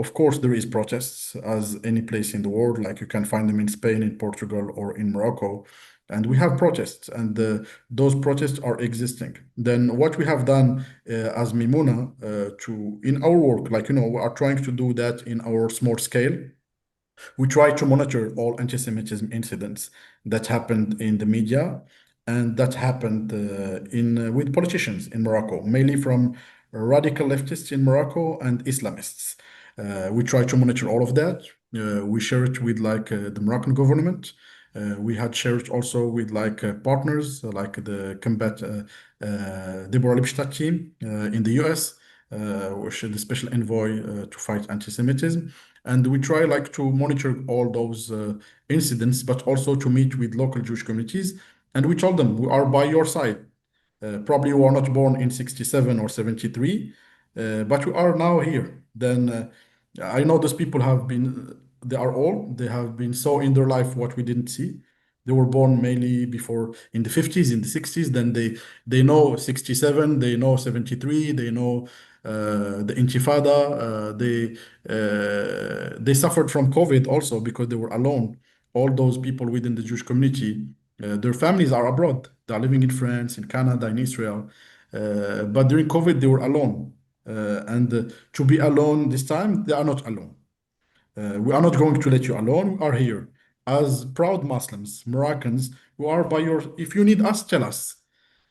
Of course, there is protests as any place in the world, like you can find them in Spain, in Portugal, or in Morocco. And we have protests, and those protests are existing. Then what we have done as Mimouna in our work, we are trying to do that in our small scale. We try to monitor all anti-Semitism incidents that happened in the media and that happened with politicians in Morocco, mainly from radical leftists in Morocco and Islamists. We try to monitor all of that. We share it with the Moroccan government. We had shared also with like partners like the combat Deborah Lipstadt team in the US, which is the special envoy to fight anti-Semitism. And we try like to monitor all those incidents, but also to meet with local Jewish communities. And we told them we are by your side. Probably you are not born in 67 or 73, but you are now here. Then I know those people have been, they are old, they have been so in their life what we didn't see. They were born mainly before in the 50s, in the 60s, then they know 67, they know 73, they know the Intifada, they suffered from COVID also because they were alone. All those people within the Jewish community, their families are abroad. They are living in France, in Canada, in Israel. But during COVID, they were alone. And to be alone this time, they are not alone. We are not going to let you alone. We are here as proud Muslims, Moroccans, who are by your. If you need us, tell us.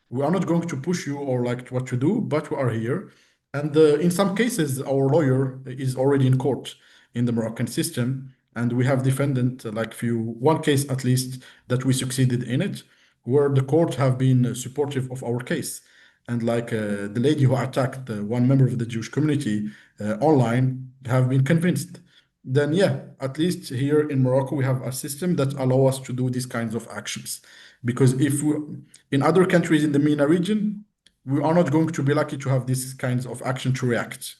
We are not going to push you or like what to do, but we are here. And in some cases, our lawyer is already in court in the Moroccan system, and we have defended like one case at least that we succeeded in it, where the court have been supportive of our case. And like the lady who attacked one member of the Jewish community online have been convinced. Then yeah, at least here in Morocco we have a system that allow us to do these kinds of actions. Because if we, in other countries in the MENA region, we are not going to be lucky to have these kinds of action to react.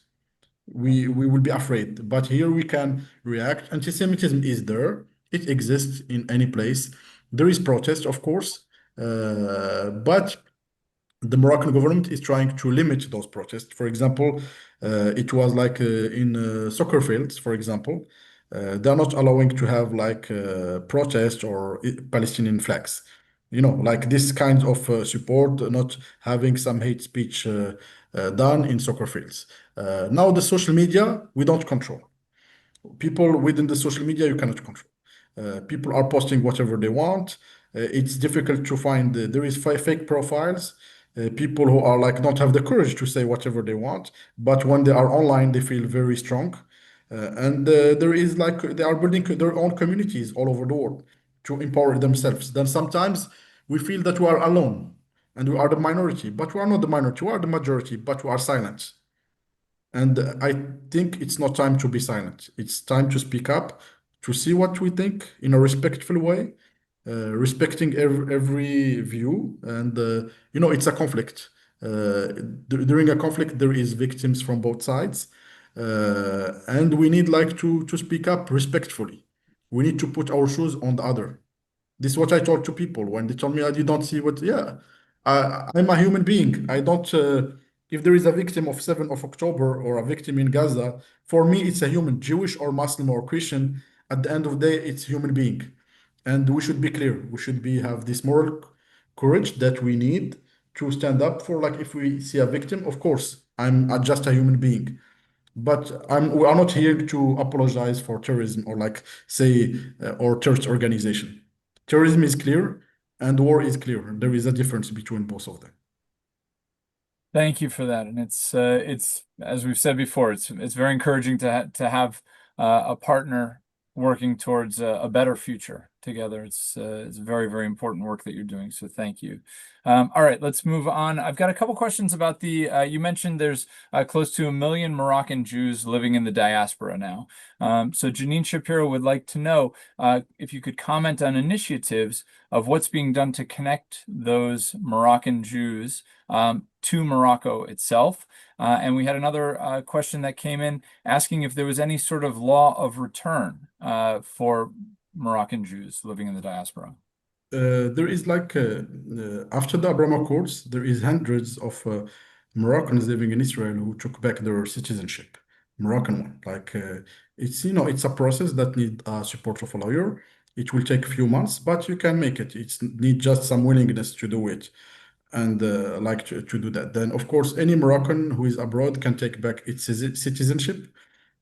We will be afraid. But here we can react. Anti-Semitism is there. It exists in any place. There is protest, of course, but the Moroccan government is trying to limit those protests. For example, it was like in soccer fields, for example, they're not allowing to have like protest or Palestinian flags. You know, like this kind of support, not having some hate speech done in soccer fields. Now the social media, we don't control. People within the social media, you cannot control. People are posting whatever they want. It's difficult to find, there is fake profiles, people who are like not have the courage to say whatever they want, but when they are online, they feel very strong. And there is like, they are building their own communities all over the world to empower themselves. Then sometimes we feel that we are alone and we are the minority, but we are not the minority, we are the majority, but we are silent. And I think it's not time to be silent. It's time to speak up, to see what we think in a respectful way, respecting every view. And, you know, it's a conflict. During a conflict, there is victims from both sides. And we need like to speak up respectfully. We need to put our shoes on the other. This is what I told to people when they told me, "You don't see what," yeah, I'm a human being. I don't, if there is a victim of 7th of October or a victim in Gaza, for me, it's a human, Jewish or Muslim or Christian. At the end of the day, it's human being. And we should be clear. We should be have this moral courage that we need to stand up for, like, if we see a victim, of course, I'm just a human being. But we are not here to apologize for terrorism or like say, or terrorist organization. Terrorism is clear and war is clear. There is a difference between both of them. Thank you for that. And it's as we've said before, it's very encouraging to have a partner working towards a better future together. It's very, very important work that you're doing. So thank you. All right, let's move on. I've got a couple questions about the, you mentioned there's close to 1 million Moroccan Jews living in the diaspora now. So Janine Shapiro would like to know if you could comment on initiatives of what's being done to connect those Moroccan Jews to Morocco itself. And we had another question that came in asking if there was any sort of law of return for Moroccan Jews living in the diaspora. There is like after the Abraham Accords, there is hundreds of Moroccans living in Israel who took back their citizenship, Moroccan one. Like it's it's a process that need support of a lawyer. It will take a few months, but you can make it. It's need just some willingness to do it, and like to do that. Then of course any Moroccan who is abroad can take back its citizenship.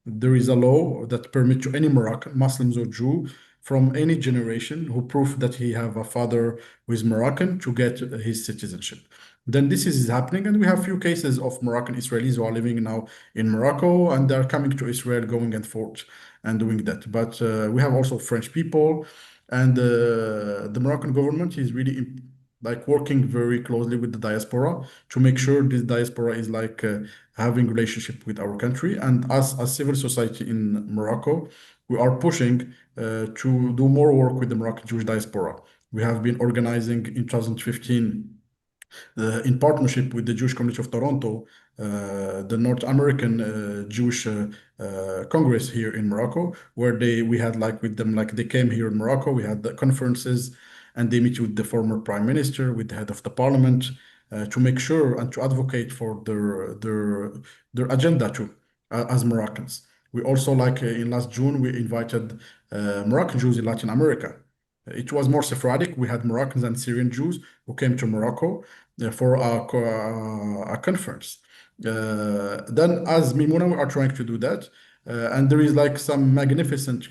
There is a law that permits to any Moroccan, Muslims or Jew, from any generation who prove that he have a father who is Moroccan to get his citizenship. Then this is happening, and we have few cases of Moroccan Israelis who are living now in Morocco, and they're coming to Israel, going and forth and doing that. But we have also French people, And the Moroccan government is really like working very closely with the diaspora to make sure this diaspora is like having relationship with our country. And us as civil society in Morocco, we are pushing to do more work with the Moroccan Jewish diaspora. We have been organizing in 2015 in partnership with the Jewish community of Toronto, the North American Jewish Congress here in Morocco, where we had like with them like they came here in Morocco. We had the conferences, and they meet with the former prime minister, with the head of the parliament, to make sure and to advocate for their agenda too, as Moroccans. We also like in last June we invited Moroccan Jews in Latin America. It was more Sephardic. We had Moroccans and Syrian Jews who came to Morocco for a conference. Then, as Mimouna, we are trying to do that. And there is like some magnificent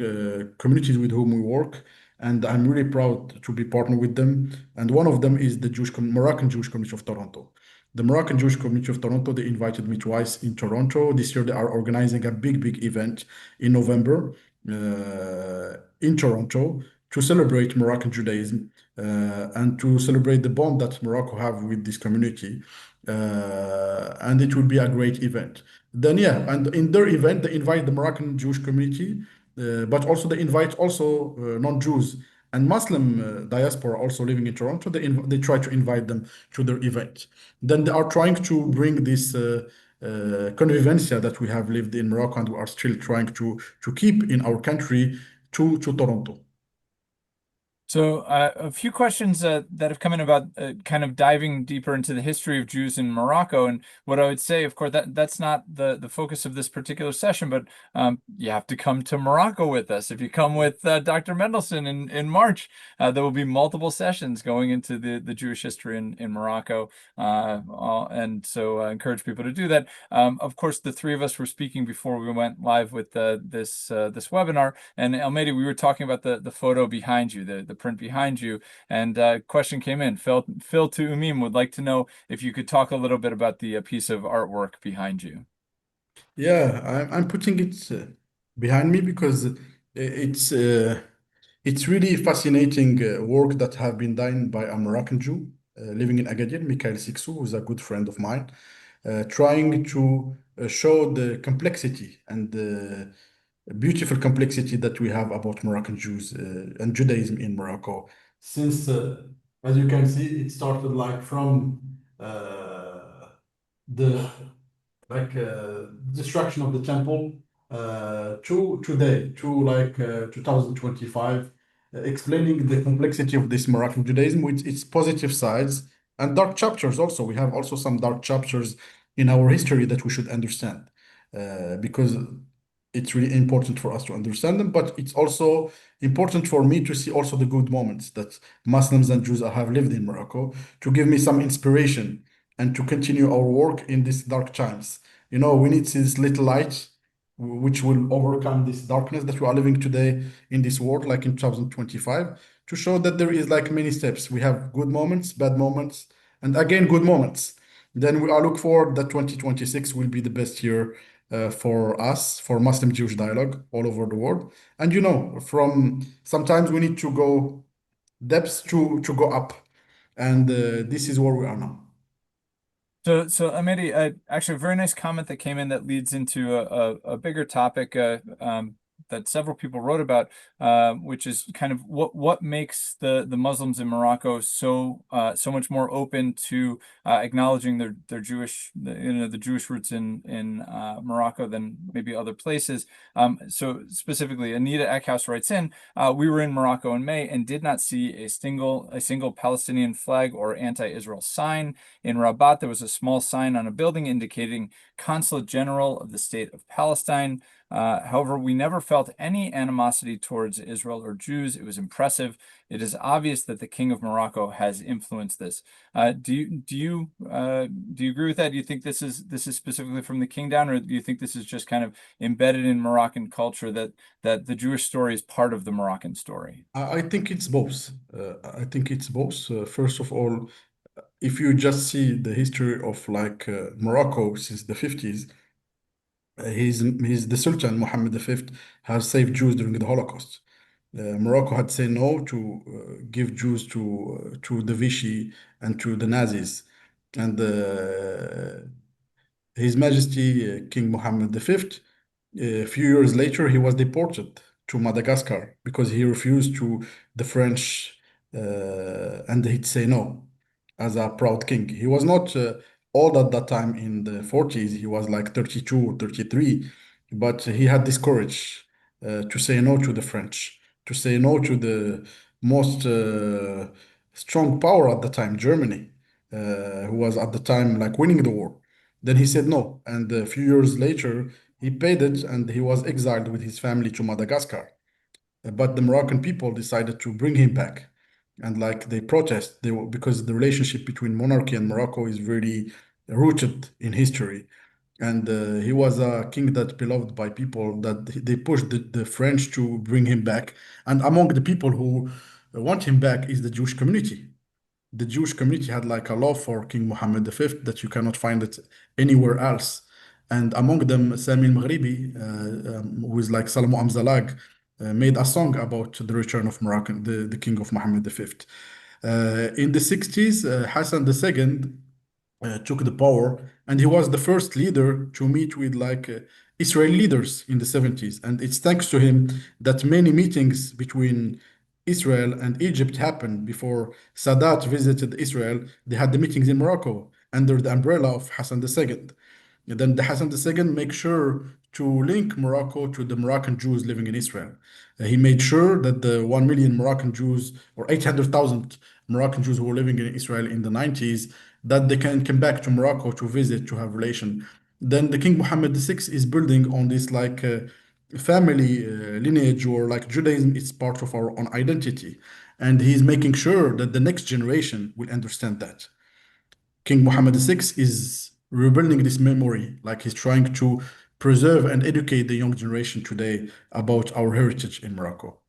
communities with whom we work. And I'm really proud to be partnered with them. And one of them is the Moroccan Jewish community of Toronto. The Moroccan Jewish community of Toronto, they invited me twice in Toronto. This year, they are organizing a big event in November in Toronto to celebrate Moroccan Judaism and to celebrate the bond that Morocco have with this community. And it will be a great event. Then yeah, and in their event, they invite the Moroccan Jewish community, but also they invite also non-Jews and Muslim diaspora also living in Toronto. They try to invite them to their event. Then they are trying to bring this convivencia that we have lived in Morocco and we are still trying to keep in our country to Toronto. So a few questions that have come in about kind of diving deeper into the history of Jews in Morocco. And what I would say, of course, that's not the focus of this particular session, but you have to come to Morocco with us. If you come with Dr. Mendelson in March, there will be multiple sessions going into the Jewish history in Morocco. And so I encourage people to do that. Of course, the three of us were speaking before we went live with this webinar. And Mehdi, we were talking about the photo behind you, the print behind you, and a question came in. Phil to Umim would like to know if you could talk a little bit about the piece of artwork behind you. Yeah, I'm putting it behind me because it's really fascinating work that have been done by a Moroccan Jew living in Agadir, Mikhail Siksou, who's a good friend of mine, trying to show the complexity and the beautiful complexity that we have about Moroccan Jews and Judaism in Morocco. Since, as you can see, it started like from the destruction of the temple to today, to like 2025, explaining the complexity of this Moroccan Judaism with its positive sides and dark chapters also. We have also some dark chapters in our history that we should understand because it's really important for us to understand them, but it's also important for me to see also the good moments that Muslims and Jews have lived in Morocco to give me some inspiration and to continue our work in these dark times. You know, we need this little light which will overcome this darkness that we are living today in this world, like in 2025, to show that there is like many steps. We have good moments, bad moments, and again, good moments. Then we are look forward that 2026 will be the best year for us, for Muslim Jewish dialogue all over the world. And you know, from sometimes we need to go depths to go up. And this is where we are now. So Mehdi, actually a very nice comment that came in that leads into a bigger topic that several people wrote about, which is kind of what makes the Muslims in Morocco so much more open to acknowledging their Jewish, the Jewish roots in Morocco than maybe other places. So specifically, Anita Eckhouse writes in, we were in Morocco in May and did not see a single Palestinian flag or anti-Israel sign. In Rabat, there was a small sign on a building indicating Consulate General of the State of Palestine. However, we never felt any animosity towards Israel or Jews. It was impressive. It is obvious that the King of Morocco has influenced this. Do you agree with that? Do you think this is specifically from the king down, or do you think this is just kind of embedded in Moroccan culture that the Jewish story is part of the Moroccan story? I think it's both. I think it's both. First of all, if you just see the history of like Morocco since the 50s, he's the Sultan Mohammed V has saved Jews during the Holocaust. Morocco had said no to give Jews to the Vichy and to the Nazis, and His Majesty King Mohammed V. A few years later, he was deported to Madagascar because he refused to the French, and he'd say no as a proud king. He was not old at that time in the 40s. He was like 32 or 33, but he had this courage to say no to the French, to say no to the most strong power at the time, Germany, who was at the time like winning the war. Then he said no, and a few years later, he paid it and he was exiled with his family to Madagascar. But the Moroccan people decided to bring him back. And like they protest, because the relationship between monarchy and Morocco is really rooted in history. And he was a king that beloved by people that they pushed the French to bring him back. And among the people who want him back is the Jewish community. The Jewish community had like a love for King Mohammed V that you cannot find it anywhere else. And among them, Sami al-Maghribi, who is like Salmo Amzalag, made a song about the return of Moroccan, the king of Mohammed V. In the 60s, Hassan II took the power, and he was the first leader to meet with like Israeli leaders in the 70s. And it's thanks to him that many meetings between Israel and Egypt happened. Before Sadat visited Israel, they had the meetings in Morocco under the umbrella of Hassan II. And then the Hassan II make sure to link Morocco to the Moroccan Jews living in Israel. He made sure that the 1 million Moroccan Jews or 800,000 Moroccan Jews who were living in Israel in the 90s, that they can come back to Morocco to visit, to have relation. Then the King Mohammed VI is building on this like family lineage, or like Judaism is part of our own identity. And he's making sure that the next generation will understand that. King Mohammed VI is rebuilding this memory, like he's trying to preserve and educate the young generation today about our heritage in Morocco.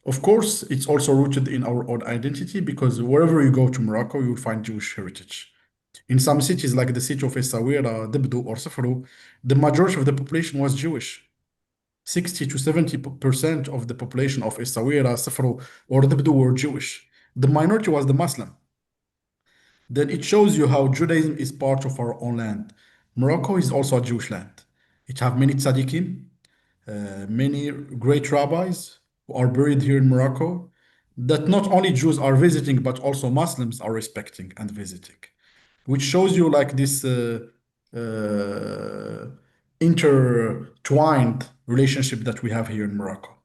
Of course, it's also rooted in our own identity because wherever you go to Morocco, you will find Jewish heritage. In some cities, like the city of Essaouira, Dibdou, or Safrou, the majority of the population was Jewish. 60 to 70% of the population of Essaouira, Safrou, or Dibdou were Jewish. The minority was the Muslim. Then it shows you how Judaism is part of our own land. Morocco is also a Jewish land. It have many tzaddikim, many great rabbis who are buried here in Morocco, that not only Jews are visiting, but also Muslims are respecting and visiting, which shows you like this intertwined relationship that we have here in Morocco.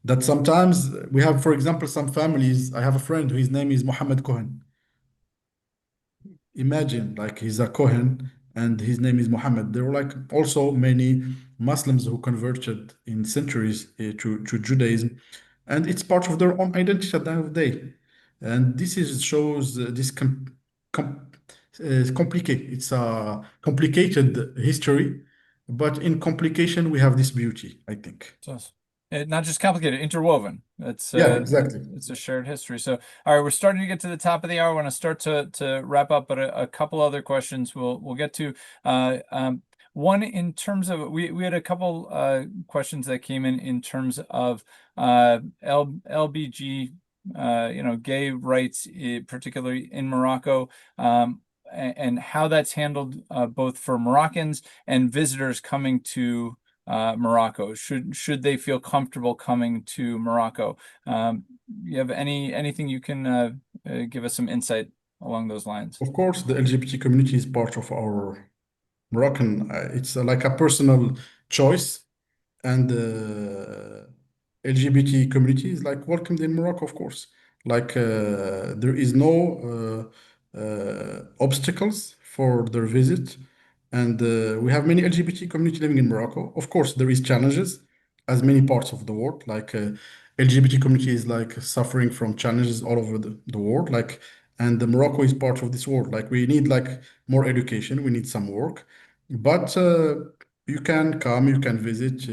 That sometimes we have, for example, some families. I have a friend whose name is Mohammed Cohen. Imagine, like he's a Kohen and his name is Muhammad. There were like also many Muslims who converted in centuries to Judaism, and it's part of their own identity at the end of the day. And this is shows this complicated. It's a complicated history, but in complication we have this beauty, I think. So not just complicated, interwoven. Yeah, exactly. It's a shared history. So, all right, we're starting to get to the top of the hour. I want to start to wrap up, but a couple other questions we'll get to. One in terms of we had a couple questions that came in terms of LBG, gay rights, particularly in Morocco. And how that's handled both for Moroccans and visitors coming to Morocco. Should they feel comfortable coming to Morocco? You have anything you can give us some insight along those lines? Of course, the LGBT community is part of our Moroccan. It's like a personal choice, and LGBT community is like welcomed in Morocco, of course. Like there is no obstacles for their visit, and we have many LGBT community living in Morocco. Of course, there is challenges, as many parts of the world. Like LGBT community is like suffering from challenges all over the world. Like, and Morocco is part of this world. Like we need like more education, we need some work, but you can come, you can visit.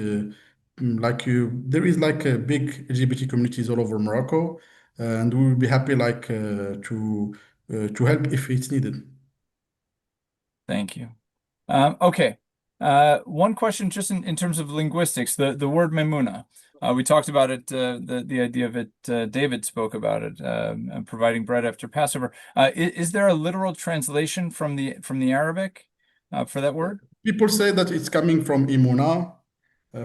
Like there is like a big LGBT communities all over Morocco, and we will be happy like to help if it's needed. Thank you. Okay. One question just in terms of linguistics, the word Mimouna. We talked about it, the idea of it, David spoke about it, and providing bread after Passover. Is there a literal translation from the Arabic for that word? People say that it's coming from Imuna,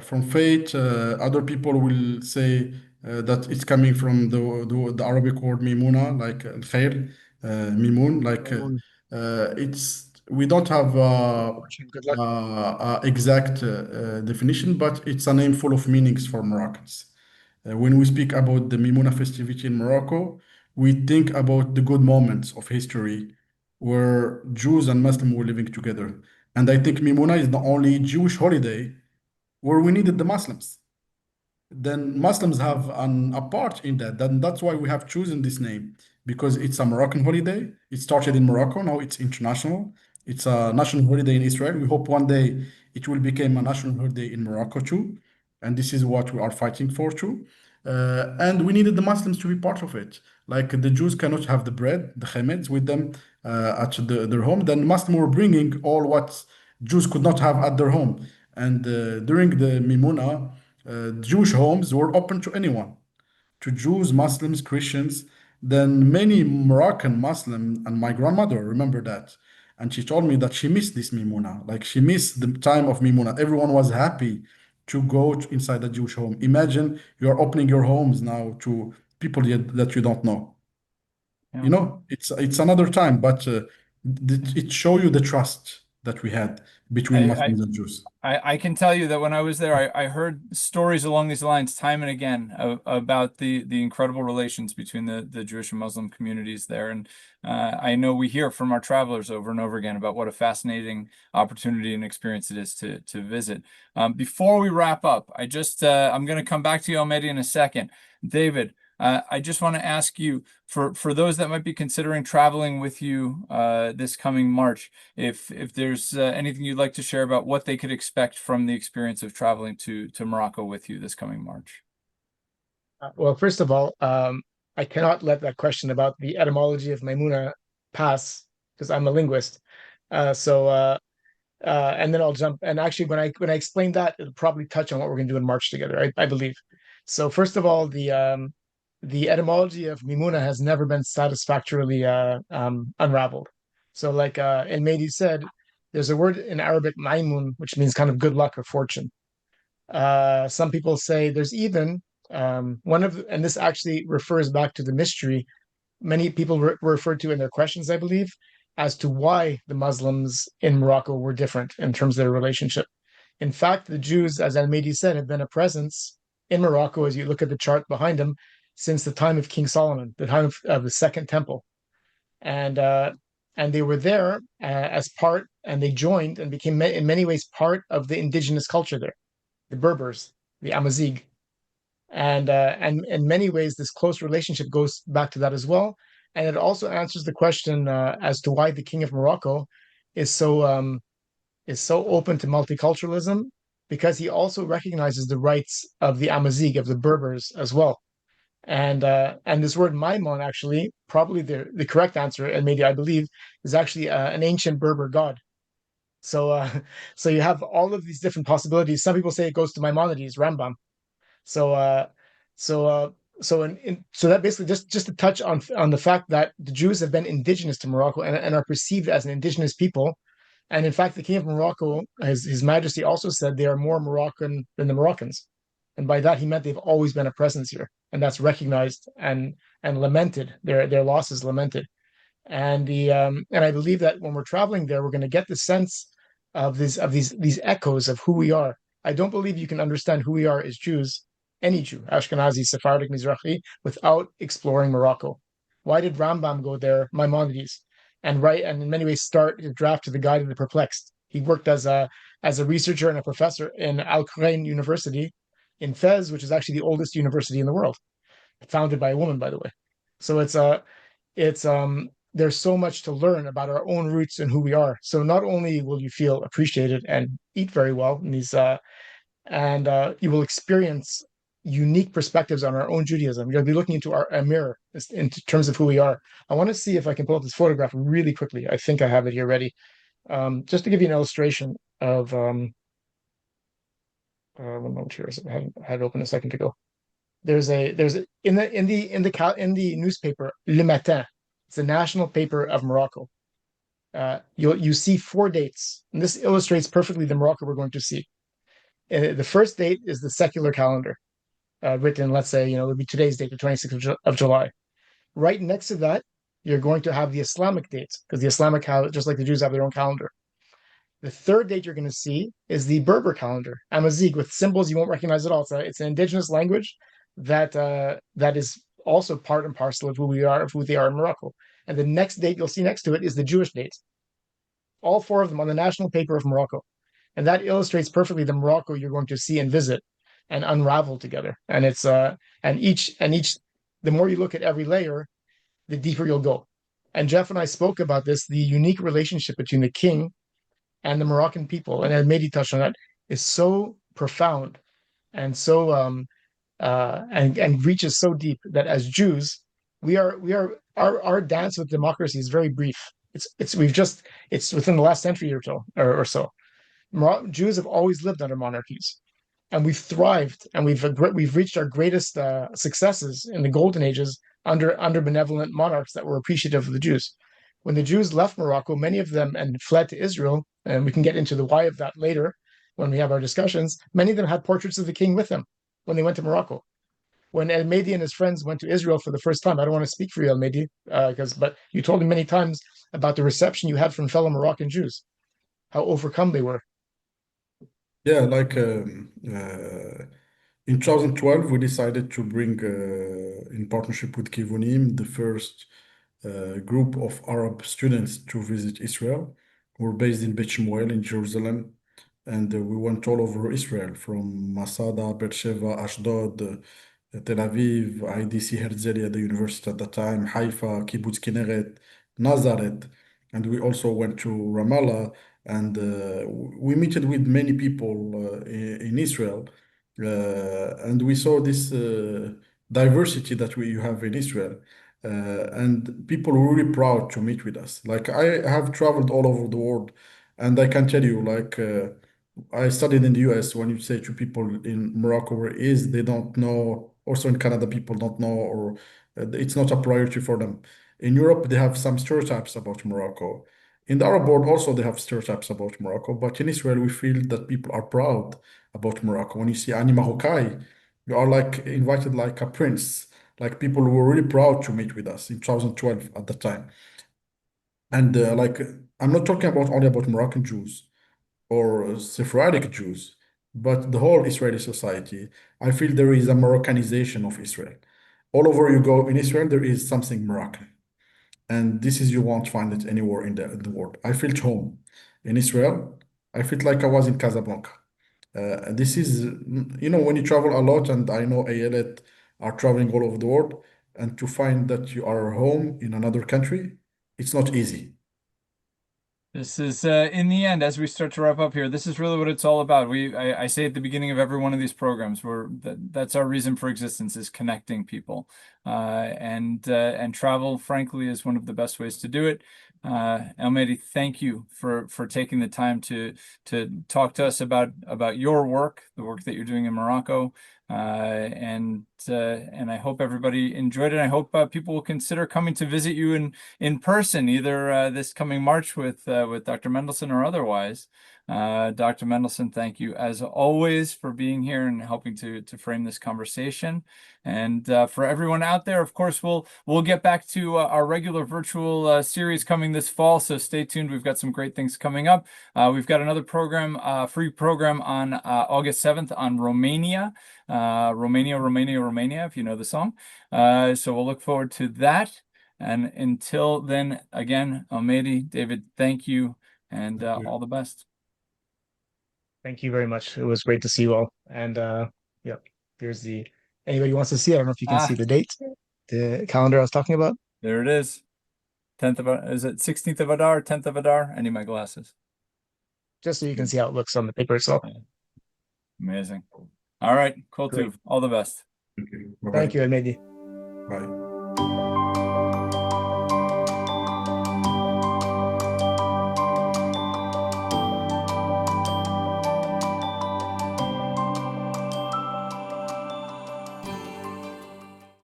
from faith. Other people will say that it's coming from the Arabic word Mimuna, like khair, Mimun, like it's we don't have Good luck. exact definition, but it's a name full of meanings for Moroccans. When we speak about the Mimuna festivity in Morocco, we think about the good moments of history where Jews and Muslims were living together. And I think Mimuna is the only Jewish holiday where we needed the Muslims. Then Muslims have a part in that. Then that's why we have chosen this name, because it's a Moroccan holiday. It started in Morocco, now it's international. It's a national holiday in Israel. We hope one day it will become a national holiday in Morocco too. And this is what we are fighting for too. And we needed the Muslims to be part of it. Like the Jews cannot have the bread, the chemeds with them at their home. Then Muslims were bringing all what Jews could not have at their home. And during the Mimuna, Jewish homes were open to anyone, to Jews, Muslims, Christians. Then many Moroccan Muslim, and my grandmother remember that. And she told me that she missed this Mimuna, like she missed the time of Mimuna. Everyone was happy to go inside a Jewish home. Imagine you are opening your homes now to people that you don't know. Yeah. You know, it's another time, but it show you the trust that we had between Muslims and Jews. I can tell you that when I was there, I heard stories along these lines time and again about the incredible relations between the Jewish and Muslim communities there. And I know we hear from our travelers over and over again about what a fascinating opportunity and experience it is to visit. Before we wrap up, I'm going to come back to you, Mehdi, in a second. David, I just want to ask you, for those that might be considering traveling with you this coming March, if there's anything you'd like to share about what they could expect from the experience of traveling to Morocco with you this coming March. Well, first of all, I cannot let that question about the etymology of Maimuna pass because I'm a linguist. And then I'll jump. And actually, when I explain that, it'll probably touch on what we're going to do in March together, I believe. So first of all, the etymology of Mimuna has never been satisfactorily unraveled. So like El Mehdi said, there's a word in Arabic, maimun, which means kind of good luck or fortune. Some people say there's even and this actually refers back to the mystery many people referred to in their questions, I believe, as to why the Muslims in Morocco were different in terms of their relationship. In fact, the Jews, as Al-Mehdi said, have been a presence in Morocco, as you look at the chart behind him, since the time of King Solomon, the time of the Second Temple. And they were there as part, and they joined and became in many ways part of the indigenous culture there, the Berbers, the Amazigh. And in many ways, this close relationship goes back to that as well. And it also answers the question as to why the King of Morocco is so open to multiculturalism, because he also recognizes the rights of the Amazigh, of the Berbers as well. And this word Maimon, actually, probably the correct answer, and maybe I believe, is actually an ancient Berber god. So so you have all of these different possibilities. Some people say it goes to Maimonides, Rambam. So so that basically just to touch on the fact that the Jews have been indigenous to Morocco and are perceived as an indigenous people. And in fact, the King of Morocco, His Majesty also said they are more Moroccan than the Moroccans. And by that he meant they've always been a presence here. And that's recognized and lamented. Their loss is lamented. And I believe that when we're traveling there, we're going to get the sense of these echoes of who we are. I don't believe you can understand who we are as Jews, any Jew, Ashkenazi, Sephardic, Mizrahi, without exploring Morocco. Why did Rambam go there, Maimonides, and write and in many ways start a draft to the Guide of the Perplexed? He worked as a researcher and a professor in Al Qurayn University in Fez, which is actually the oldest university in the world, founded by a woman, by the way. So it's there's so much to learn about our own roots and who we are. So not only will you feel appreciated and eat very well in these you will experience unique perspectives on our own Judaism. You'll be looking into a mirror in terms of who we are. I want to see if I can pull up this photograph really quickly. I think I have it here ready. Just to give you an illustration of one moment here. I had it open a second ago. There's in the newspaper Le Matin. It's the national paper of Morocco. You see 4 dates, and this illustrates perfectly the Morocco we're going to see. The first date is the secular calendar, written, let's say, it would be today's date, the 26th of July. Right next to that, you're going to have the Islamic dates, because the Islamic calendar, just like the Jews have their own calendar. The third date you're going to see is the Berber calendar, Amazigh, with symbols you won't recognize at all. It's an indigenous language that is also part and parcel of who we are, of who they are in Morocco. And the next date you'll see next to it is the Jewish date. All 4 of them on the national paper of Morocco. And that illustrates perfectly the Morocco you're going to see and visit and unravel together. And it's and each the more you look at every layer, the deeper you'll go. And Jeff and I spoke about this, the unique relationship between the king and the Moroccan people, and Mehdi touched on that, is so profound and so and reaches so deep that as Jews, our dance with democracy is very brief. It's within the last century or so. Jews have always lived under monarchies, and we've thrived, and we've reached our greatest successes in the golden ages under benevolent monarchs that were appreciative of the Jews. When the Jews left Morocco, many of them and fled to Israel, and we can get into the why of that later when we have our discussions. Many of them had portraits of the king with them when they went to Morocco. When El Mehdi and his friends went to Israel for the first time, I don't want to speak for you, El Mehdi, but you told me many times about the reception you had from fellow Moroccan Jews, how overcome they were. Yeah, like in 2012, we decided to bring, in partnership with Kivunim, the first group of Arab students to visit Israel. We're based in Beit Shemuel in Jerusalem, and we went all over Israel from Masada, Beersheba, Ashdod, Tel Aviv, IDC Herzliya, the university at the time, Haifa, Kibbutz Kinneret, Nazareth, and we also went to Ramallah, and we met with many people in Israel, and we saw this diversity that you have in Israel. And people were really proud to meet with us. Like I have traveled all over the world, and I can tell you, like I studied in the US. When you say to people in Morocco where it is, they don't know. Also in Canada, people don't know, or it's not a priority for them. In Europe, they have some stereotypes about Morocco. In the Arab world, also they have stereotypes about Morocco. But in Israel, we feel that people are proud about Morocco. When you see Ani Mahokai, you are like invited like a prince. Like people were really proud to meet with us in 2012 at the time. And like I'm not talking about only about Moroccan Jews or Sephardic Jews, but the whole Israeli society. I feel there is a Moroccanization of Israel. All over you go in Israel, there is something Moroccan. And this is, you won't find it anywhere in the world. I felt home in Israel. I felt like I was in Casablanca. This is, when you travel a lot, and I know Ayelet are traveling all over the world, and to find that you are home in another country, it's not easy. This is in the end, as we start to wrap up here, this is really what it's all about. I say at the beginning of every one of these programs, that's our reason for existence, is connecting people, and travel, frankly, is one of the best ways to do it. El Mehdi, thank you for taking the time to talk to us about your work, the work that you're doing in Morocco. And I hope everybody enjoyed it. I hope people will consider coming to visit you in person, either this coming March with Dr. Mendelson or otherwise. Dr. Mendelson, thank you as always for being here and helping to frame this conversation. And for everyone out there, of course, we'll get back to our regular virtual series coming this fall. So stay tuned. We've got some great things coming up. We've got another program, free program on August 7th on Romania. Romania, Romania, Romania, if you know the song. So we'll look forward to that. And until then, again, El Mehdi, David, thank you, and all the best. Thank you very much. It was great to see you all. And yep, here's anybody who wants to see, I don't know if you can see the date, the calendar I was talking about. There it is. 10th of, is it 16th of Adar, 10th of Adar? I need my glasses. Just so you can see how it looks on the paper itself. Amazing. All right, cool too. All the best. Thank you. Bye-bye. Thank you, Mehdi. Bye.